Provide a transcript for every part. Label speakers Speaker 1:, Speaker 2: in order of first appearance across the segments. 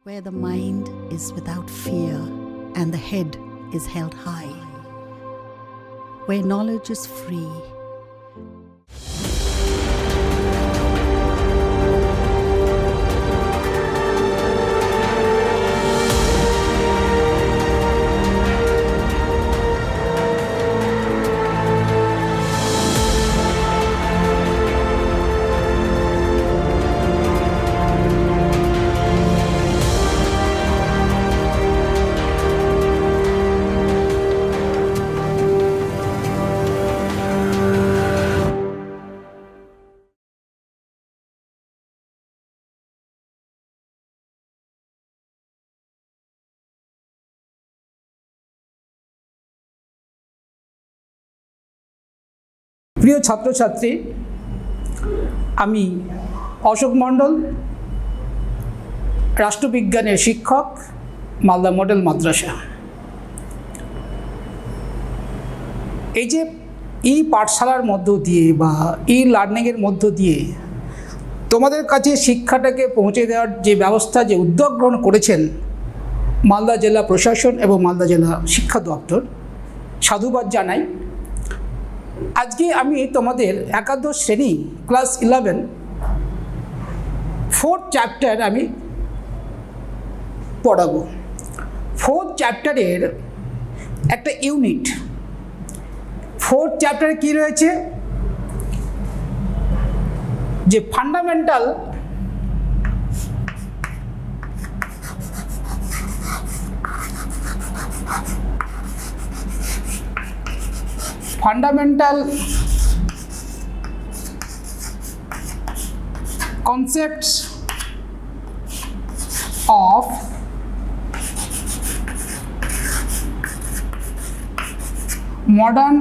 Speaker 1: where the mind is without fear and the head is held high, where knowledge is free.
Speaker 2: প্রিয় ছাত্রছাত্রী, আমি অশোক মণ্ডল, রাষ্ট্রবিজ্ঞানের শিক্ষক, Malda model মাদ্রাসা। এই যে পাঠশালার মধ্য দিয়ে বা লার্নিংয়ের মধ্য দিয়ে তোমাদের কাছে শিক্ষাটাকে পৌঁছে দেওয়ার যে ব্যবস্থা, যে উদ্যোগ গ্রহণ করেছেন মালদা জেলা প্রশাসন এবং মালদা জেলা শিক্ষা দপ্তর, সাধুবাদ জানাই। আজকে আমি তোমাদের একাদশ শ্রেণী ক্লাস 11 4th চ্যাপ্টার আমি পড়াবো। 4th চ্যাপ্টারের একটা ইউনিট। 4th চ্যাপ্টারে কি রয়েছে? যে fundamental concepts of modern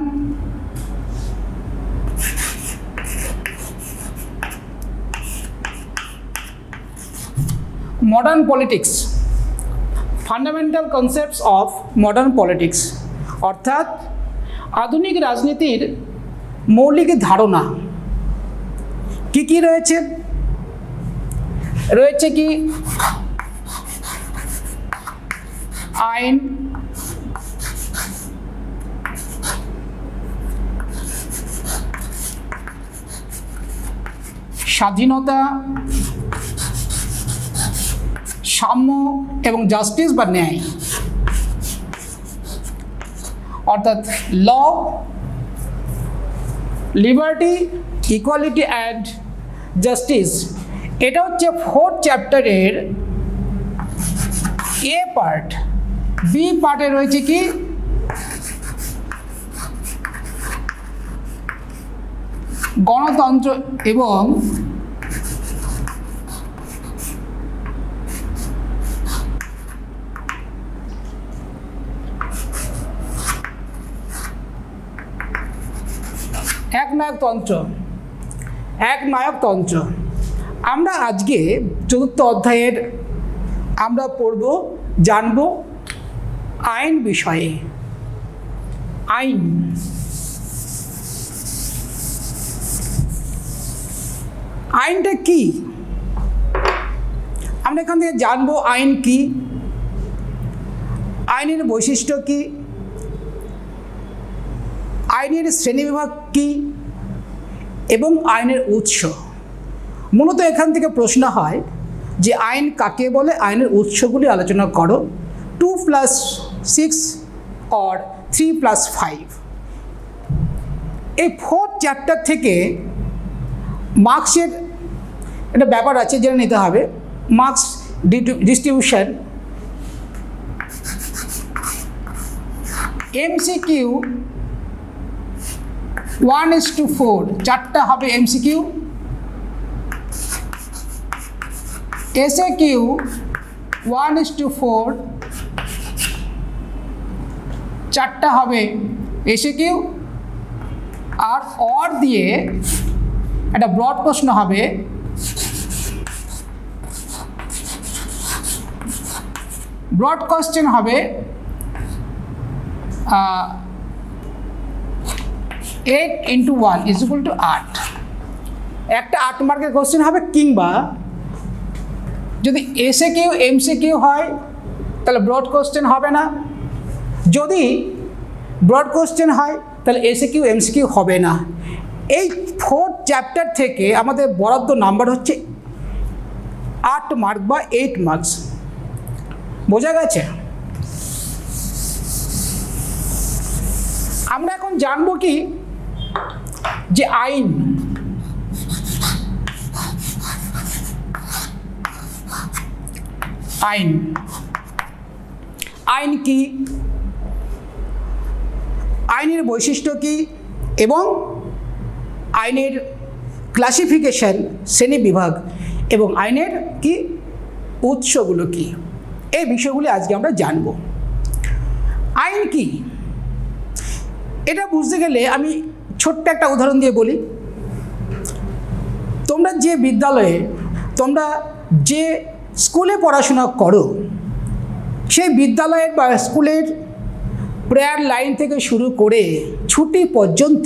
Speaker 2: politics, fundamental concepts of modern politics, অর্থাৎ আধুনিক রাজনীতির মৌলিক ধারণা কি কি রয়েছে? রয়েছে কি আইন, স্বাধীনতা, সাম্য এবং জাস্টিস বা ন্যায়, অর্থাৎ ল, লিবার্টি, ইকুয়ালিটি অ্যান্ড জাস্টিস। এটা হচ্ছে 4th চ্যাপ্টারের এ পার্ট। বি পার্টে রয়েছে কি গণতন্ত্র এবং একনায়কতন্ত্র। আমরা আজকে 4th অধ্যায়ের আমরা পড়ব, জানব আইন বিষয়ে। আইন, আইনটা কি? আমরা এখান থেকে জানব আইন কি, আইনের বৈশিষ্ট্য কি, আইনের শ্রেণীবিভাগ কি এবং আইনের উৎস। মূলত এখান থেকে প্রশ্ন হয় যে আইন কাকে বলে, আইনের উৎসগুলি আলোচনা করো। 2+6 or 3+5। এই 4th চ্যাপ্টার থেকে মার্কসের একটা ব্যাপার আছে, যেটা নিতে হবে। মার্কস ডিস্ট্রিবিউশন, এমসিকিউ 1:4, 4টা হবে এমসিকিউ। এসএ কিউ 1:4, 4টা হবে এসএ কিউ। আর অর দিয়ে একটা ব্রড প্রশ্ন হবে। ব্রড কোশ্চেন হবে 8 × 1 = 8। একটা 8 মার্কের কোশ্চেন হবে, কিংবা যদি এসে কিউ এমসিকিউ হয় তাহলে ব্রড কোশ্চেন হবে না, যদি ব্রড কোশ্চেন হয় তাহলে এসে কিউ এমসিকিউ হবে না। এই 4th চ্যাপ্টার থেকে আমাদের বরাদ্দ নাম্বার হচ্ছে 8 মার্ক বা 8 মার্কস। বোঝা গেছে? আমরা এখন জানবো কি যে আইন, আইন আইন কি, আইনের বৈশিষ্ট্য কি এবং আইনের ক্লাসিফিকেশন শ্রেণী বিভাগ এবং আইনের কি উৎসগুলো কি, এই বিষয়গুলি আজকে আমরা জানব। আইন কি এটা বুঝতে গেলে আমি ছোট্ট একটা উদাহরণ দিয়ে বলি। তোমরা যে বিদ্যালয়ে, তোমরা যে স্কুলে পড়াশোনা করো, সেই বিদ্যালয়ের বা স্কুলের প্রেয়ার লাইন থেকে শুরু করে ছুটি পর্যন্ত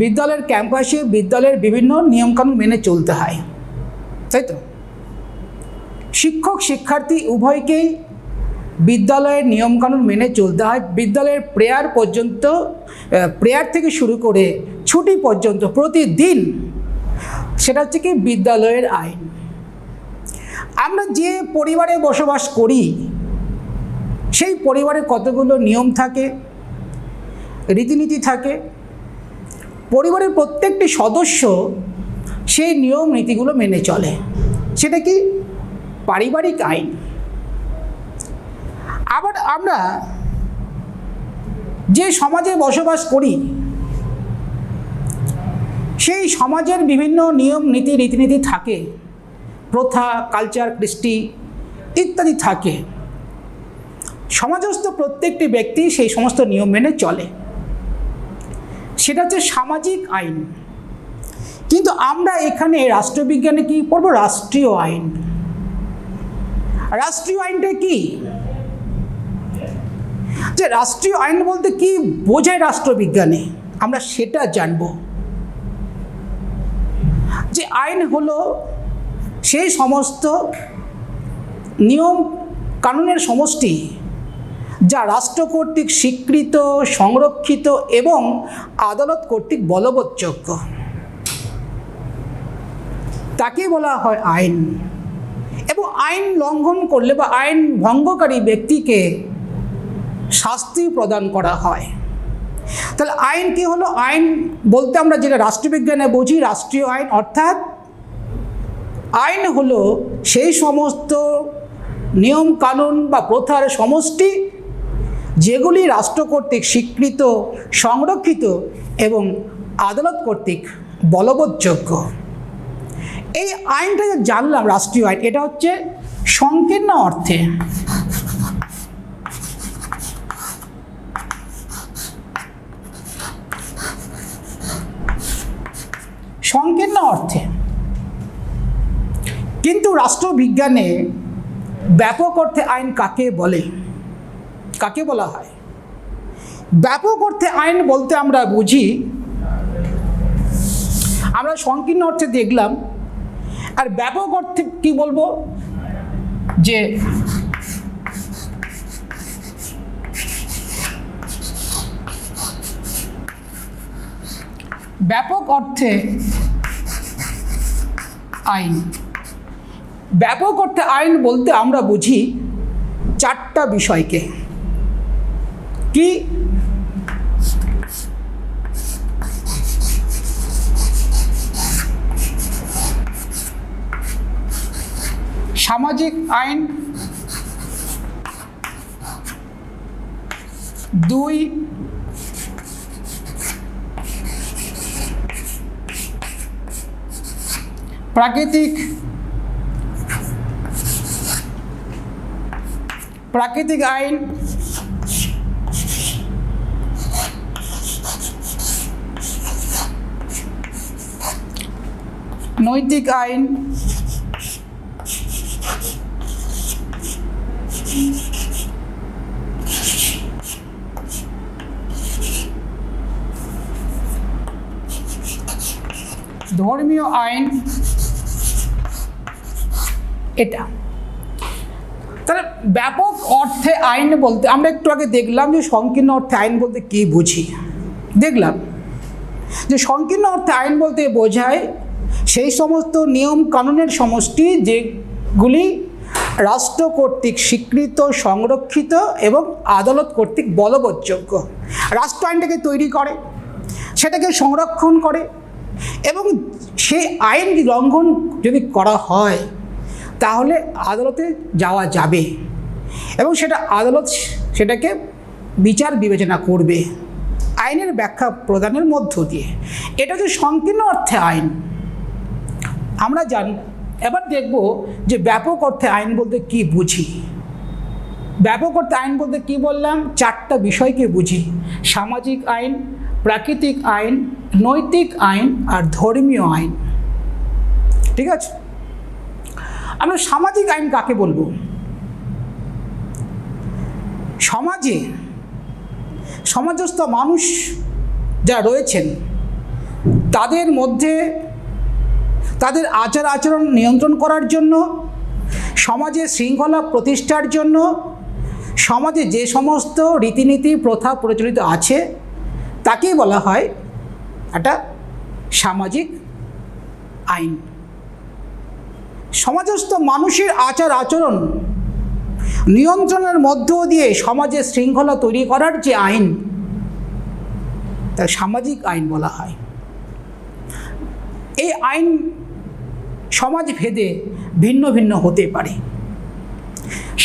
Speaker 2: বিদ্যালয়ের ক্যাম্পাসে বিদ্যালয়ের বিভিন্ন নিয়মকানুন মেনে চলতে হয়, তাই তো? শিক্ষক শিক্ষার্থী উভয়কেই বিদ্যালয়ের নিয়মকানুন মেনে চলতে হয়। বিদ্যালয়ের প্রেয়ার পর্যন্ত, প্রেয়ার থেকে শুরু করে ছুটি পর্যন্ত প্রতিদিন, সেটা হচ্ছে কি বিদ্যালয়ের আইন। আমরা যে পরিবারে বসবাস করি সেই পরিবারে কতগুলো নিয়ম থাকে, রীতিনীতি থাকে। পরিবারের প্রত্যেকটি সদস্য সেই নিয়ম নীতিগুলো মেনে চলে, সেটা কি পারিবারিক আইন। আবার আমরা যে সমাজে বসবাস করি সেই সমাজের বিভিন্ন নিয়ম নীতি রীতিনীতি থাকে, প্রথা, কালচার, কৃষ্টি ইত্যাদি থাকে। সমাজস্থ প্রত্যেকটি ব্যক্তি সেই সমস্ত নিয়ম মেনে চলে, সেটা হচ্ছে সামাজিক আইন। কিন্তু আমরা এখানে রাষ্ট্রবিজ্ঞানে কি পড়ব? রাষ্ট্রীয় আইন। রাষ্ট্রীয় আইনটা কি? যে রাষ্ট্রীয় আইন বলতে কি বোঝায় রাষ্ট্রবিজ্ঞানে, আমরা সেটা জানব। যে আইন হলো সেই সমস্ত নিয়ম কানুনের সমষ্টি যা রাষ্ট্র কর্তৃক স্বীকৃত, সংরক্ষিত এবং আদালত কর্তৃক বলবৎযোগ্য, তাকে বলা হয় আইন। এবং আইন লঙ্ঘন করলে বা আইন ভঙ্গকারী ব্যক্তিকে শাস্তি প্রদান করা হয়। তাহলে আইন কি হলো? আইন বলতে আমরা যেটা রাষ্ট্রবিজ্ঞানে বুঝি, রাষ্ট্রীয় আইন অর্থাৎ আইন হলো সেই সমস্ত নিয়ম কানুন বা প্রথার সমষ্টি যেগুলি রাষ্ট্র কর্তৃক স্বীকৃত, সংরক্ষিত এবং আদালত কর্তৃক বলবৎযোগ্য। এই আইনটা যে জানলাম রাষ্ট্রীয় আইন, এটা হচ্ছে সংকীর্ণ অর্থে, সংকীর্ণ অর্থে। কিন্তু রাষ্ট্রবিজ্ঞানে ব্যাপক অর্থে আইন কাকে বলে, কাকে বলা হয়? ব্যাপক অর্থে আইন বলতে আমরা বুঝি, আমরা সংকীর্ণ অর্থে দেখলাম, আর ব্যাপক অর্থে কি বলবো? যে ব্যাপক অর্থে আইন, ব্যাপক অর্থে আইন বলতে আমরা বুঝি 4টা বিষয়কে। কি? সামাজিক আইন, 2 প্রাকৃতিক আইন, 3 নৈতিক আইন, 4 ধর্মীয় আইন, এটা। তাহলে ব্যাপক অর্থে আইন বলতে আমরা একটু আগে দেখলাম যে সংকীর্ণ অর্থে আইন বলতে কী বুঝি। দেখলাম যে সংকীর্ণ অর্থে আইন বলতে বোঝায় সেই সমস্ত নিয়ম কানুনের সমষ্টি যেগুলি রাষ্ট্র কর্তৃক স্বীকৃত, সংরক্ষিত এবং আদালত কর্তৃক বলবৎযোগ্য। রাষ্ট্র আইনটাকে তৈরি করে, সেটাকে সংরক্ষণ করে, এবং সেই আইন লঙ্ঘন যদি করা হয় তাহলে আদালতে যাওয়া যাবে এবং সেটা আদালত সেটাকে বিচার বিবেচনা করবে আইনের ব্যাখ্যা প্রদানের মধ্য দিয়ে। এটা যে সংকীর্ণ অর্থে আইন আমরা জানি। এবার দেখব যে ব্যাপক অর্থে আইন বলতে কি বুঝি। ব্যাপক অর্থে আইন বলতে কি বললাম? 4টা বিষয়কে বুঝি: সামাজিক আইন, প্রাকৃতিক আইন, নৈতিক আইন আর ধর্মীয় আইন। ঠিক আছে? আমরা সামাজিক আইন কাকে বলবো? সমাজে সমাজস্থ মানুষ যারা রয়েছেন তাদের মধ্যে তাদের আচার আচরণ নিয়ন্ত্রণ করার জন্য, সমাজে শৃঙ্খলা প্রতিষ্ঠার জন্য, সমাজে যে সমস্ত রীতিনীতি প্রথা প্রচলিত আছে তাকেই বলা হয় একটা সামাজিক আইন। সমাজস্থ মানুষের আচার আচরণ নিয়ন্ত্রণের মধ্য দিয়ে সমাজে শৃঙ্খলা তৈরি করার যে আইন, তা সামাজিক আইন বলা হয়। এই আইন সমাজ ভেদে ভিন্ন ভিন্ন হতে পারে।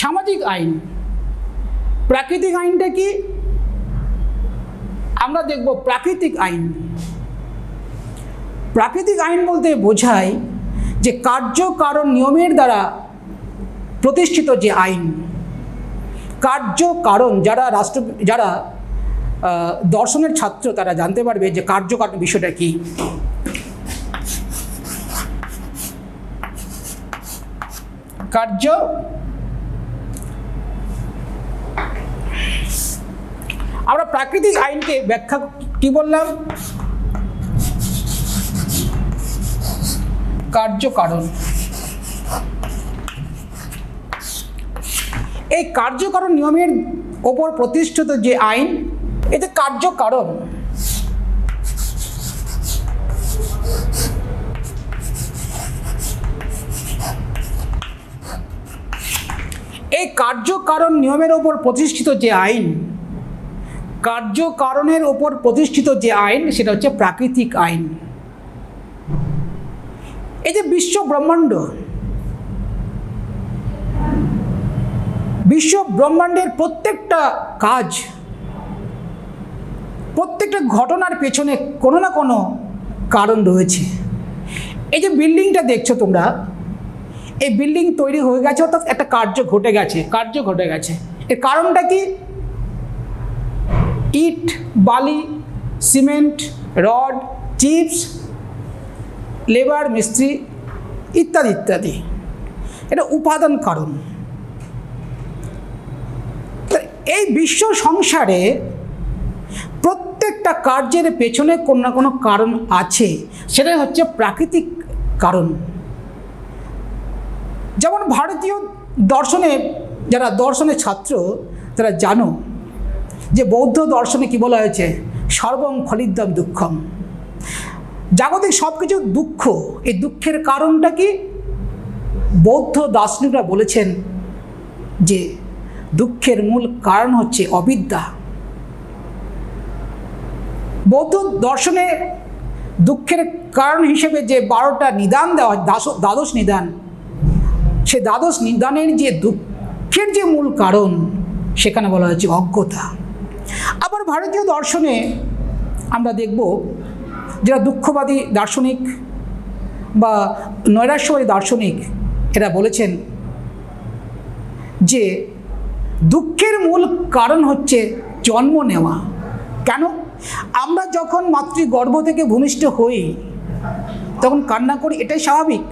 Speaker 2: সামাজিক আইন। প্রাকৃতিক আইনটা কি? আমরা দেখব প্রাকৃতিক আইন। প্রাকৃতিক আইন বলতে বোঝায় যে কার্য কারণ নিয়মের দ্বারা প্রতিষ্ঠিত যে আইন। কার্য কারণ যারা দর্শনের ছাত্র তারা জানতে পারবে যে কার্য কারণ বিষয়টা কি। কার্য আমরা প্রাকৃতিক আইনকে ব্যাখ্যা কি বললাম? কার্যকারণ। এই কার্যকারণ নিয়মের ওপর প্রতিষ্ঠিত যে আইন, এতে কার্যকারণ। এই কার্যকারণ নিয়মের ওপর প্রতিষ্ঠিত যে আইন, কার্যকারণের ওপর প্রতিষ্ঠিত যে আইন, সেটা হচ্ছে প্রাকৃতিক আইন। এই যে বিশ্ব ব্রহ্মাণ্ডের প্রত্যেকটা কাজ, প্রত্যেকটা ঘটনার পেছনে কোনো না কোনো কারণ রয়েছে। এই যে বিল্ডিংটা দেখছো তোমরা, এই বিল্ডিং তৈরি হয়ে গেছে অর্থাৎ একটা কার্য ঘটে গেছে। এর কারণটা কি? ইট, বালি, সিমেন্ট, রড, চিপস, লেবার, মিস্ত্রি ইত্যাদি ইত্যাদি। এটা উপাদান কারণ। এই বিশ্ব সংসারে প্রত্যেকটা কার্যের পেছনে কোনো না কোনো কারণ আছে, সেটাই হচ্ছে প্রাকৃতিক কারণ। যেমন ভারতীয় দর্শনে যারা দর্শনের ছাত্র তারা জানো যে বৌদ্ধ দর্শনে কি বলা হয়েছে? সর্বং খলিদ্যম দুঃখম। জাগতিক সব কিছু দুঃখ। এই দুঃখের কারণটা কি? বৌদ্ধ দার্শনিকরা বলেছেন যে দুঃখের মূল কারণ হচ্ছে অবিদ্যা। বৌদ্ধ দর্শনে দুঃখের কারণ হিসেবে যে 12টা নিদান দেওয়া হয়, দ্বাদশ নিদান, সে দ্বাদশ নিদানের যে দুঃখের যে মূল কারণ, সেখানে বলা হচ্ছে অজ্ঞতা। আবার ভারতীয় দর্শনে আমরা দেখব যারা দুঃখবাদী দার্শনিক বা নৈরাশ্যবাদী দার্শনিক, এরা বলেছেন যে দুঃখের মূল কারণ হচ্ছে জন্ম নেওয়া। কেন? আমরা যখন মাতৃগর্ভ থেকে ভূমিষ্ঠ হই তখন কান্না করি, এটাই স্বাভাবিক।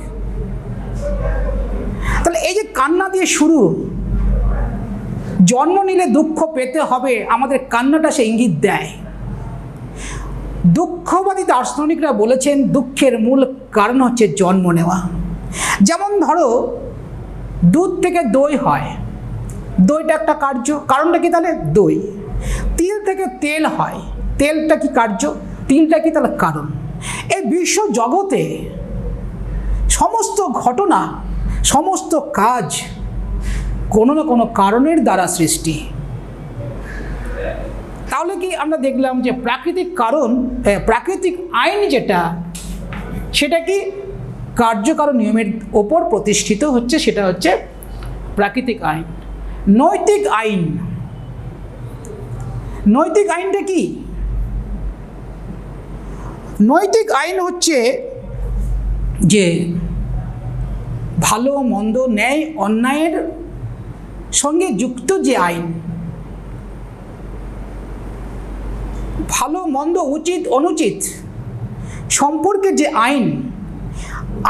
Speaker 2: তাহলে এই যে কান্না দিয়ে শুরু, জন্ম নিলে দুঃখ পেতে হবে, আমাদের কান্নাটা সে ইঙ্গিত দেয়। দুঃখবাদী দার্শনিকরা বলেছেন দুঃখের মূল কারণ হচ্ছে জন্ম নেওয়া। যেমন ধরো দুধ থেকে দই হয়, দইটা একটা কার্য, কারণটা কি তাহলে দই। তিল থেকে তেল হয়, তেলটা কি কার্য, তিলটা কি তাহলে কারণ। এই বিশ্ব জগতে সমস্ত ঘটনা, সমস্ত কাজ কোনো না কোনো কারণের দ্বারা সৃষ্টি। তাহলে কি আমরা দেখলাম যে প্রাকৃতিক কারণ, প্রাকৃতিক আইন যেটা, সেটা কি কার্যকারণ নিয়মের ওপর প্রতিষ্ঠিত হচ্ছে, সেটা হচ্ছে প্রাকৃতিক আইন। নৈতিক আইন, নৈতিক আইনটা কি? নৈতিক আইন হচ্ছে যে ভালো মন্দ, ন্যায় অন্যায়ের সঙ্গে যুক্ত যে আইন, ভালো মন্দ, উচিত অনুচিত সম্পর্কে যে আইন।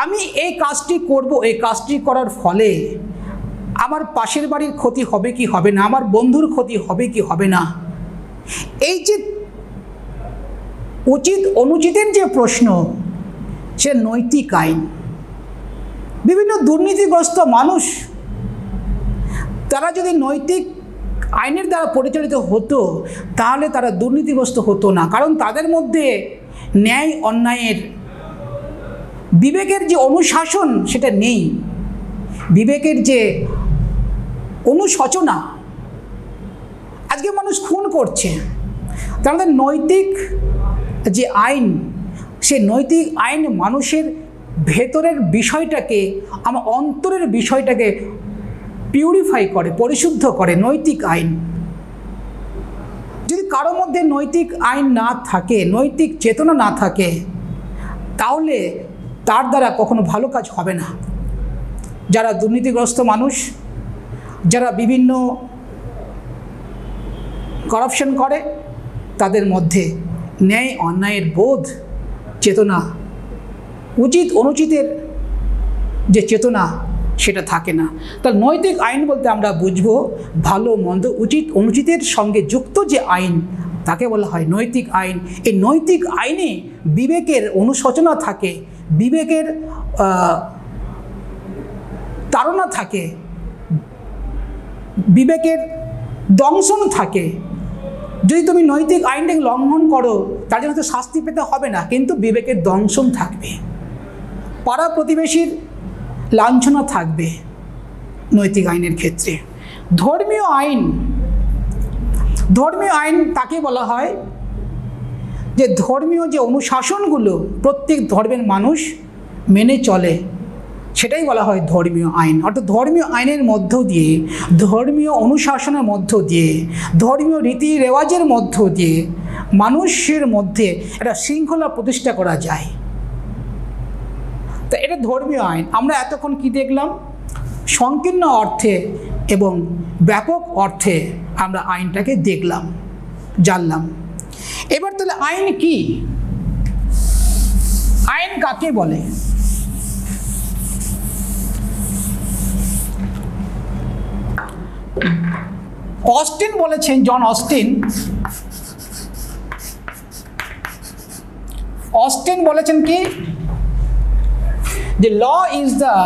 Speaker 2: আমি এই কাজটি করব, এই কাজটি করার ফলে আমার পাশের বাড়ির ক্ষতি হবে কি হবে না, আমার বন্ধুর ক্ষতি হবে কি হবে না, এই যে উচিত অনুচিতের যে প্রশ্ন, সে নৈতিক আইন। বিভিন্ন দুর্নীতিগ্রস্ত মানুষ, তারা যদি নৈতিক আইনের দ্বারা পরিচালিত হতো তাহলে তারা দুর্নীতিগ্রস্ত হতো না, কারণ তাদের মধ্যে ন্যায় অন্যায়ের বিবেকের যে অনুশাসন সেটা নেই, বিবেকের যে অনুশোচনা। আজকে মানুষ খুন করছে, তাদের নৈতিক যে আইন, সে নৈতিক আইন মানুষের ভেতরের বিষয়টাকে, আমার অন্তরের বিষয়টাকে পিউরিফাই করে, পরিশুদ্ধ করে। নৈতিক আইন, যদি কারো মধ্যে নৈতিক আইন না থাকে, নৈতিক চেতনা না থাকে, তাহলে তার দ্বারা কখনো ভালো কাজ হবে না। যারা দুর্নীতিগ্রস্ত মানুষ, যারা বিভিন্ন করাপশন করে, তাদের মধ্যে ন্যায় অন্যায়ের বোধ, চেতনা, উচিত অনুচিতের যে চেতনা, সেটা থাকে না। তাহলে নৈতিক আইন বলতে আমরা বুঝবো ভালো মন্দ, উচিত অনুচিতের সঙ্গে যুক্ত যে আইন, তাকে বলা হয় নৈতিক আইন। এই নৈতিক আইনে বিবেকের অনুশোচনা থাকে, বিবেকের তাড়না থাকে, বিবেকের দংশন থাকে। যদি তুমি নৈতিক আইনটাকে লঙ্ঘন করো, তার জন্য তো শাস্তি পেতে হবে না, কিন্তু বিবেকের দংশন থাকবে, পাড়া প্রতিবেশীর লাঞ্ছনা থাকবে নৈতিক আইনের ক্ষেত্রে। ধর্মীয় আইন, ধর্মীয় আইন তাকে বলা হয় যে ধর্মীয় যে অনুশাসনগুলো প্রত্যেক ধর্মের মানুষ মেনে চলে, সেটাই বলা হয় ধর্মীয় আইন। অর্থাৎ ধর্মীয় আইনের মধ্য দিয়ে, ধর্মীয় অনুশাসনের মধ্য দিয়ে, ধর্মীয় রীতি রেওয়াজের মধ্য দিয়ে মানুষের মধ্যে একটা শৃঙ্খলা প্রতিষ্ঠা করা যায়। তা এটা ধর্মীয় আইন। আমরা এতক্ষণ কি দেখলাম? সংকীর্ণ অর্থে এবং ব্যাপক অর্থে আমরা আইনটাকে দেখলাম, জানলাম। এবার তাহলে আইন কি? আইন কাকে বলে? অস্টিন বলেছেন, জন অস্টিন, অস্টিন বলেছেন কি, the law is the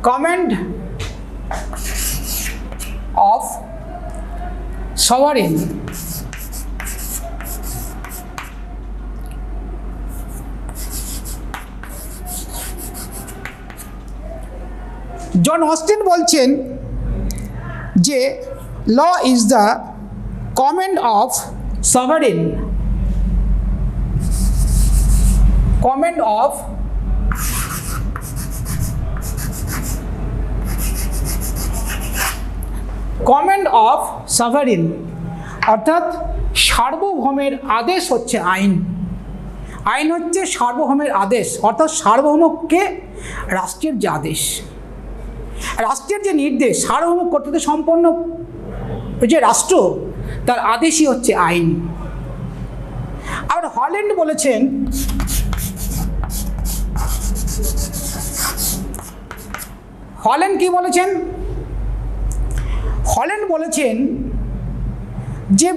Speaker 2: command of sovereign John Austin বলছেন যে law is the command of sovereign, command of sovereign, অর্থাৎ সার্বভৌমের আদেশ হচ্ছে আইন। আইন হচ্ছে সার্বভৌমের আদেশ, অর্থাৎ সার্বভৌমকে রাষ্ট্রের যে আদেশ, রাষ্ট্রের যে নির্দেশ, সার্বভৌম কর্তৃত্ব সম্পন্ন যে রাষ্ট্র, তার আদেশই হচ্ছে আইন। আবার হল্যান্ড বলেছেন হল্যান্ড কি বলেছেন? হল্যান্ড বলেছেন যে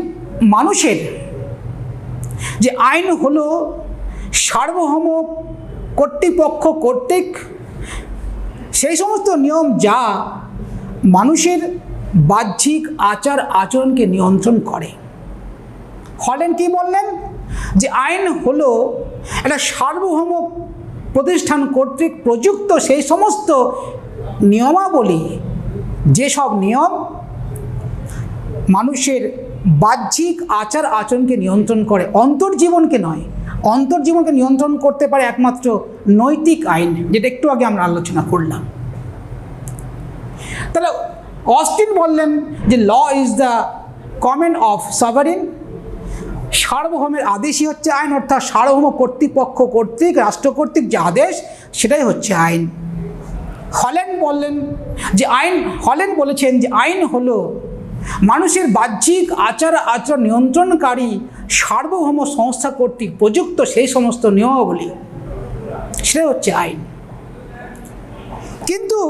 Speaker 2: মানুষের যে আইন হলো সার্বভৌম কর্তৃপক্ষ কর্তৃক সেই সমস্ত নিয়ম যা মানুষের বাহ্যিক আচার আচরণকে নিয়ন্ত্রণ করে। হল্যান্ড কি বললেন? যে আইন হলো একটা সার্বভৌম প্রতিষ্ঠান কর্তৃক প্রযুক্ত সেই সমস্ত নিয়মাবলী, যেসব নিয়ম মানুষের বাহ্যিক আচার আচরণকে নিয়ন্ত্রণ করে, অন্তর্জীবনকে নয়। অন্তর্জীবনকে নিয়ন্ত্রণ করতে পারে একমাত্র নৈতিক আইন, যেটা একটু আগে আমরা আলোচনা করলাম। তাহলে অস্টিন বললেন যে law is the command of sovereign, সার্বভৌমের আদেশই হচ্ছে আইন, অর্থাৎ সার্বভৌম কর্তৃপক্ষ কর্তৃক রাষ্ট্র কর্তৃক যে আদেশ সেটাই হচ্ছে আইন। হল্যান্ড বলেছেন যে আইন হলো মানুষের বাহ্যিক আচার আচরণ নিয়ন্ত্রণকারী সার্বভৌম সংস্থা কর্তৃক প্রযুক্ত সেই সমস্ত নিয়মাবলী, সেটাই হচ্ছে আইন। কিন্তু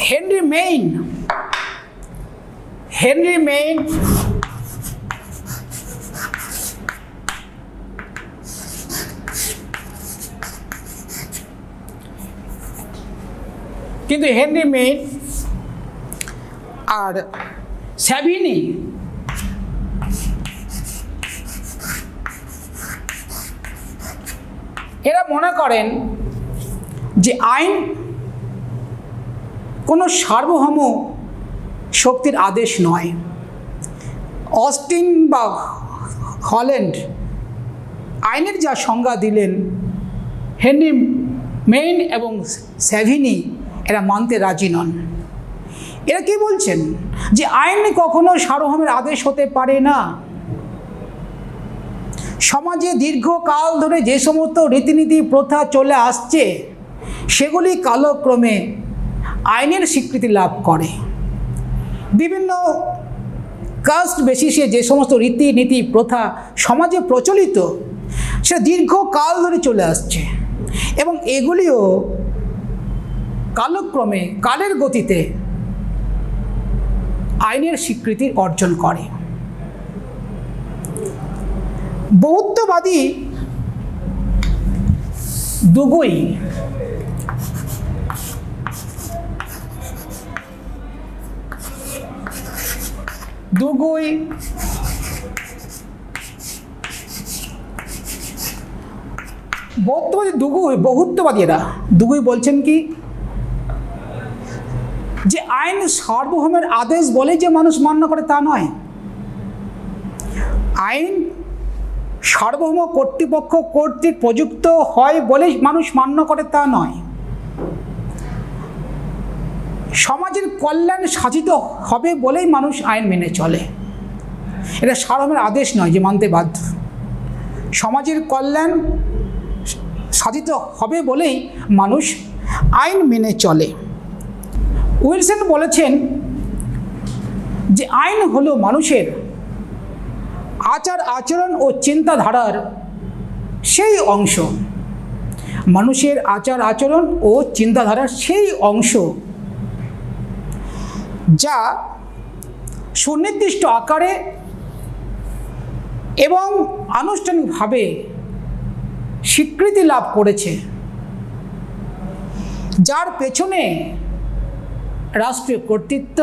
Speaker 2: হেনরি মেইন আর স্যাভিনি এরা মনে করেন যে আইন কোনো সার্বভৌম শক্তির আদেশ নয়। অস্টিন বা হল্যান্ড আইনের যা সংজ্ঞা দিলেন, হেনরি মেইন এবং স্যাভিনি এরা মানতে রাজি নন। এরা কি বলছেন? যে আইন কখনো সার্বভৌমের আদেশ হতে পারে না। সমাজে দীর্ঘকাল ধরে যে সমস্ত রীতিনীতি প্রথা চলে আসছে সেগুলি কালক্রমে আইনের স্বীকৃতি লাভ করে। বিভিন্ন কাস্ট বেসিসে যে সমস্ত রীতিনীতি প্রথা সমাজে প্রচলিত সে দীর্ঘকাল ধরে চলে আসছে এবং এগুলিও কালক্রমে কালের গতিতে আইনের স্বীকৃতি অর্জন করে। বৌদ্ধবাদী দুগুই বহুত্ববাদীরা দুগুই বলছেন কি যে আইন সার্বভৌমের আদেশ বলে যে মানুষ মান্য করে তা নয়। আইন সার্বভৌম কর্তৃপক্ষ কর্তৃক প্রযুক্ত হয় বলেই মানুষ মান্য করে তা নয়। সমাজের কল্যাণ সাধিত হবে বলেই মানুষ আইন মেনে চলে। এটা সার্বভৌমের আদেশ নয় যে মানতে বাধ্য। সমাজের কল্যাণ সাধিত হবে বলেই মানুষ আইন মেনে চলে। উইলসন বলেছেন যে আইন হলো মানুষের আচার আচরণ ও চিন্তাধারার সেই অংশ। মানুষের আচার আচরণ ও চিন্তাধারার সেই অংশ যা সুনির্দিষ্ট আকারে এবং আনুষ্ঠানিকভাবে স্বীকৃতি লাভ করেছে, যার পেছনে রাষ্ট্রীয় কর্তৃত্ব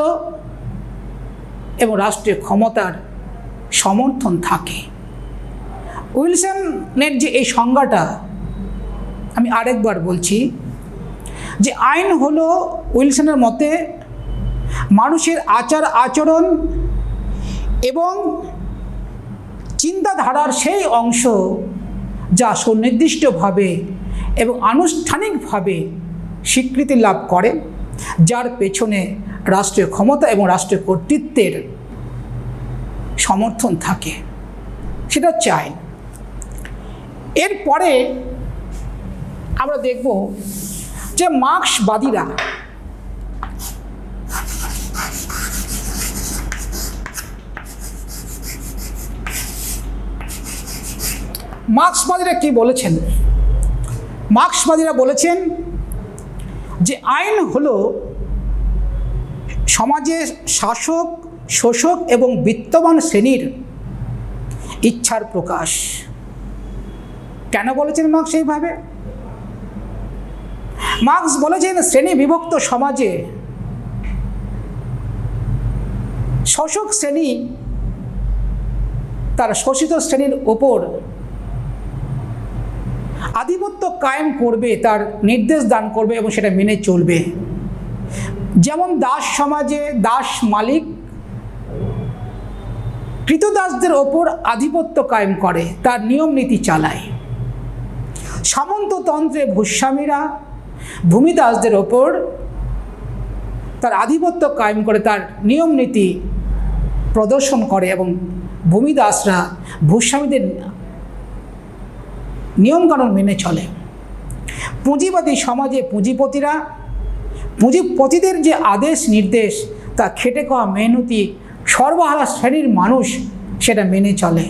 Speaker 2: এবং রাষ্ট্রীয় ক্ষমতার সমর্থন থাকে। উইলসনের যে এই সংজ্ঞাটা আমি আরেকবার বলছি যে আইন হলো উইলসনের মতে মানুষের আচার আচরণ এবং চিন্তাধারার সেই অংশ যা সুনির্দিষ্টভাবে এবং আনুষ্ঠানিকভাবে স্বীকৃতি লাভ করে, যার পেছনে রাষ্ট্রীয় ক্ষমতা এবং রাষ্ট্রীয় কর্তৃত্বের সমর্থন থাকে, সেটা হচ্ছে আইন। এরপরে আমরা দেখব যে মার্ক্সবাদীরা কি বলেছেন। মার্ক্সবাদীরা বলেছেন যে আইন হলো সমাজে শাসক, শোষক এবং বিত্তবান শ্রেণীর ইচ্ছার প্রকাশ। কেন বলেছেন মার্ক্স এইভাবে? মার্ক্স বলেছেন শ্রেণী বিভক্ত সমাজে শোষক শ্রেণী তার শোষিত শ্রেণীর ওপর আধিপত্য কায়েম করবে, তার নির্দেশ দান করবে এবং সেটা মেনে চলবে। যেমন দাস সমাজে দাস মালিক কৃতদাসদের ওপর আধিপত্য কায়েম করে, তার নিয়ম নীতি চালায়। সামন্ততন্ত্রে ভূস্বামীরা ভূমিদাসদের ওপর তার আধিপত্য কায়েম করে, তার নিয়ম নীতি প্রদর্শন করে এবং ভূমিদাসরা ভূস্বামীদের নিয়মকানুন মেনে চলে। পুঁজিবাদী সমাজে পুঁজিপতিদের যে আদেশ নির্দেশ তা খেটে খাওয়া মেহনতি সর্বহারা শ্রেণীর মানুষ সেটা মেনে চলে।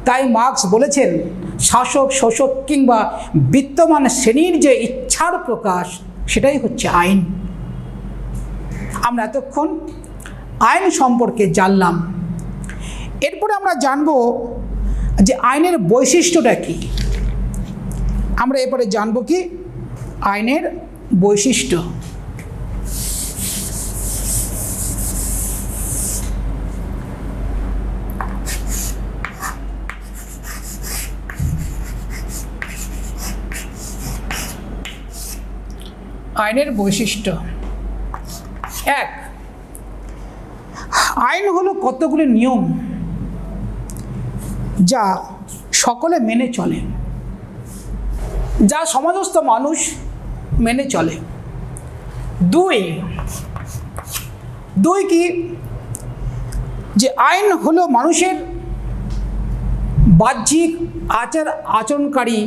Speaker 2: তাই মার্ক্স বলেছেন শাসক, শোষক কিংবা বিত্তমান শ্রেণীর যে ইচ্ছার প্রকাশ সেটাই হচ্ছে আইন। আমরা এতক্ষণ আইন সম্পর্কে জানলাম। এরপরে আমরা জানব যে আইনের বৈশিষ্ট্যটা কী। আমরা এরপরে জানব কি আইনের বৈশিষ্ট্য। আইনের বৈশিষ্ট্য 1, আইন হলো কতগুলি নিয়ম যা সকলে মেনে চলে, যা সমাজস্থ মানুষ মেনে চলে। 2 কি যে আইন হলো মানুষের বাহ্যিক আচার আচরণকারী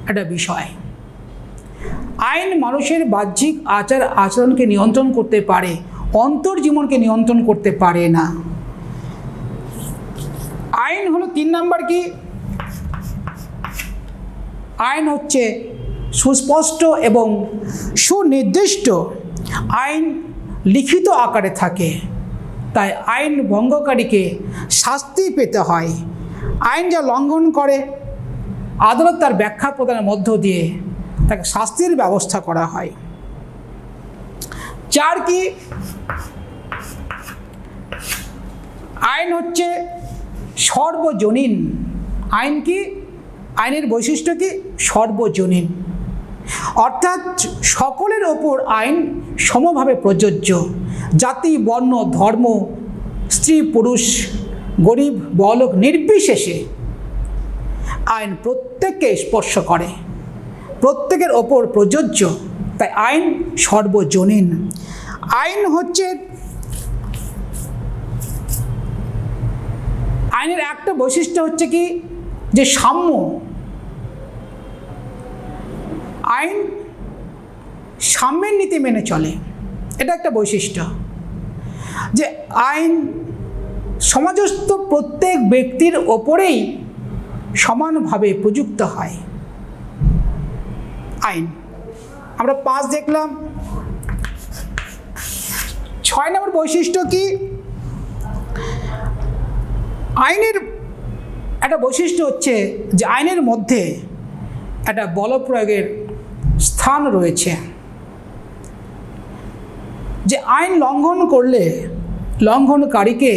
Speaker 2: একটা বিষয়। আইন মানুষের বাহ্যিক আচার আচরণকে নিয়ন্ত্রণ করতে পারে, অন্তর্জীবনকে নিয়ন্ত্রণ করতে পারে না। আইন হলো 3 নাম্বার কি আইন হচ্ছে সুস্পষ্ট এবং সুনির্দিষ্ট। আইন লিখিত আকারে থাকে, তাই আইন ভঙ্গকারীকে শাস্তি পেতে হয়। আইন যা লঙ্ঘন করে আদালত তার ব্যাখ্যা প্রদানের মধ্য দিয়ে তাকে শাস্তির ব্যবস্থা করা হয়। 4 কি আইন হচ্ছে সর্বজনীন। আইন কি আইনের বৈশিষ্ট্য কি সর্বজনীন, অর্থাৎ সকলের ওপর আইন সমভাবে প্রযোজ্য। জাতি, বর্ণ, ধর্ম, স্ত্রী, পুরুষ, গরিব, বড়লোক নির্বিশেষে আইন প্রত্যেককে স্পর্শ করে, প্রত্যেকের ওপর প্রযোজ্য, তাই আইন সর্বজনীন। আইন হচ্ছে আইনের একটা বৈশিষ্ট্য হচ্ছে কি যে সাম্য। আইন সাম্যের নীতি মেনে চলে, এটা একটা বৈশিষ্ট্য। যে আইন সমাজস্থ প্রত্যেক ব্যক্তির ওপরেই সমানভাবে প্রযুক্ত হয়। আইন আমরা 5 দেখলাম। 6 নম্বর বৈশিষ্ট্য কি আইনের একটা বৈশিষ্ট্য হচ্ছে যে আইনের মধ্যে একটা বলপ্রয়োগের স্থান রয়েছে। যে আইন লঙ্ঘন করলে লঙ্ঘনকারীকে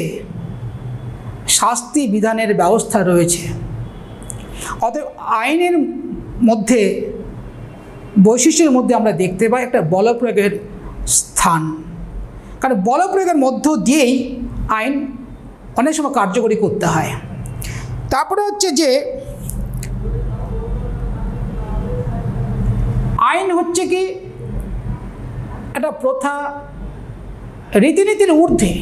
Speaker 2: শাস্তি বিধানের ব্যবস্থা রয়েছে। অতএব আইনের মধ্যে বৈশিষ্ট্যের মধ্যে আমরা দেখতে পাই একটা বলপ্রয়োগের স্থান, কারণ বলপ্রয়োগের মধ্য দিয়েই আইন অনেক সময় কার্যকরী করতে হয়। তারপরে হচ্ছে যে আইন হচ্ছে কি একটা প্রথা, রীতিনীতির ঊর্ধ্বে।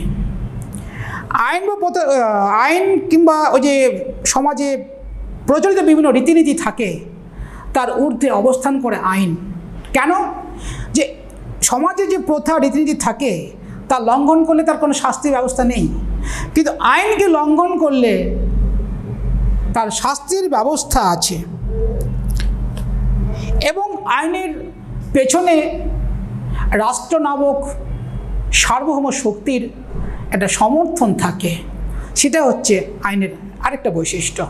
Speaker 2: আইন কিংবা ওই যে সমাজে প্রচলিত বিভিন্ন রীতিনীতি থাকে তার ঊর্ধ্বে অবস্থান করে আইন। কেন? যে সমাজে যে প্রথা রীতিনীতি থাকে তা লঙ্ঘন করলে তার কোনো শাস্তির ব্যবস্থা নেই, কিন্তু আইনকে লঙ্ঘন করলে তার শাস্তির ব্যবস্থা আছে। এবং আইনের পেছনে রাষ্ট্র নামক সার্বভৌম শক্তির একটা সমর্থন থাকে। সেটা হচ্ছে আইনের আরেকটা বৈশিষ্ট্য।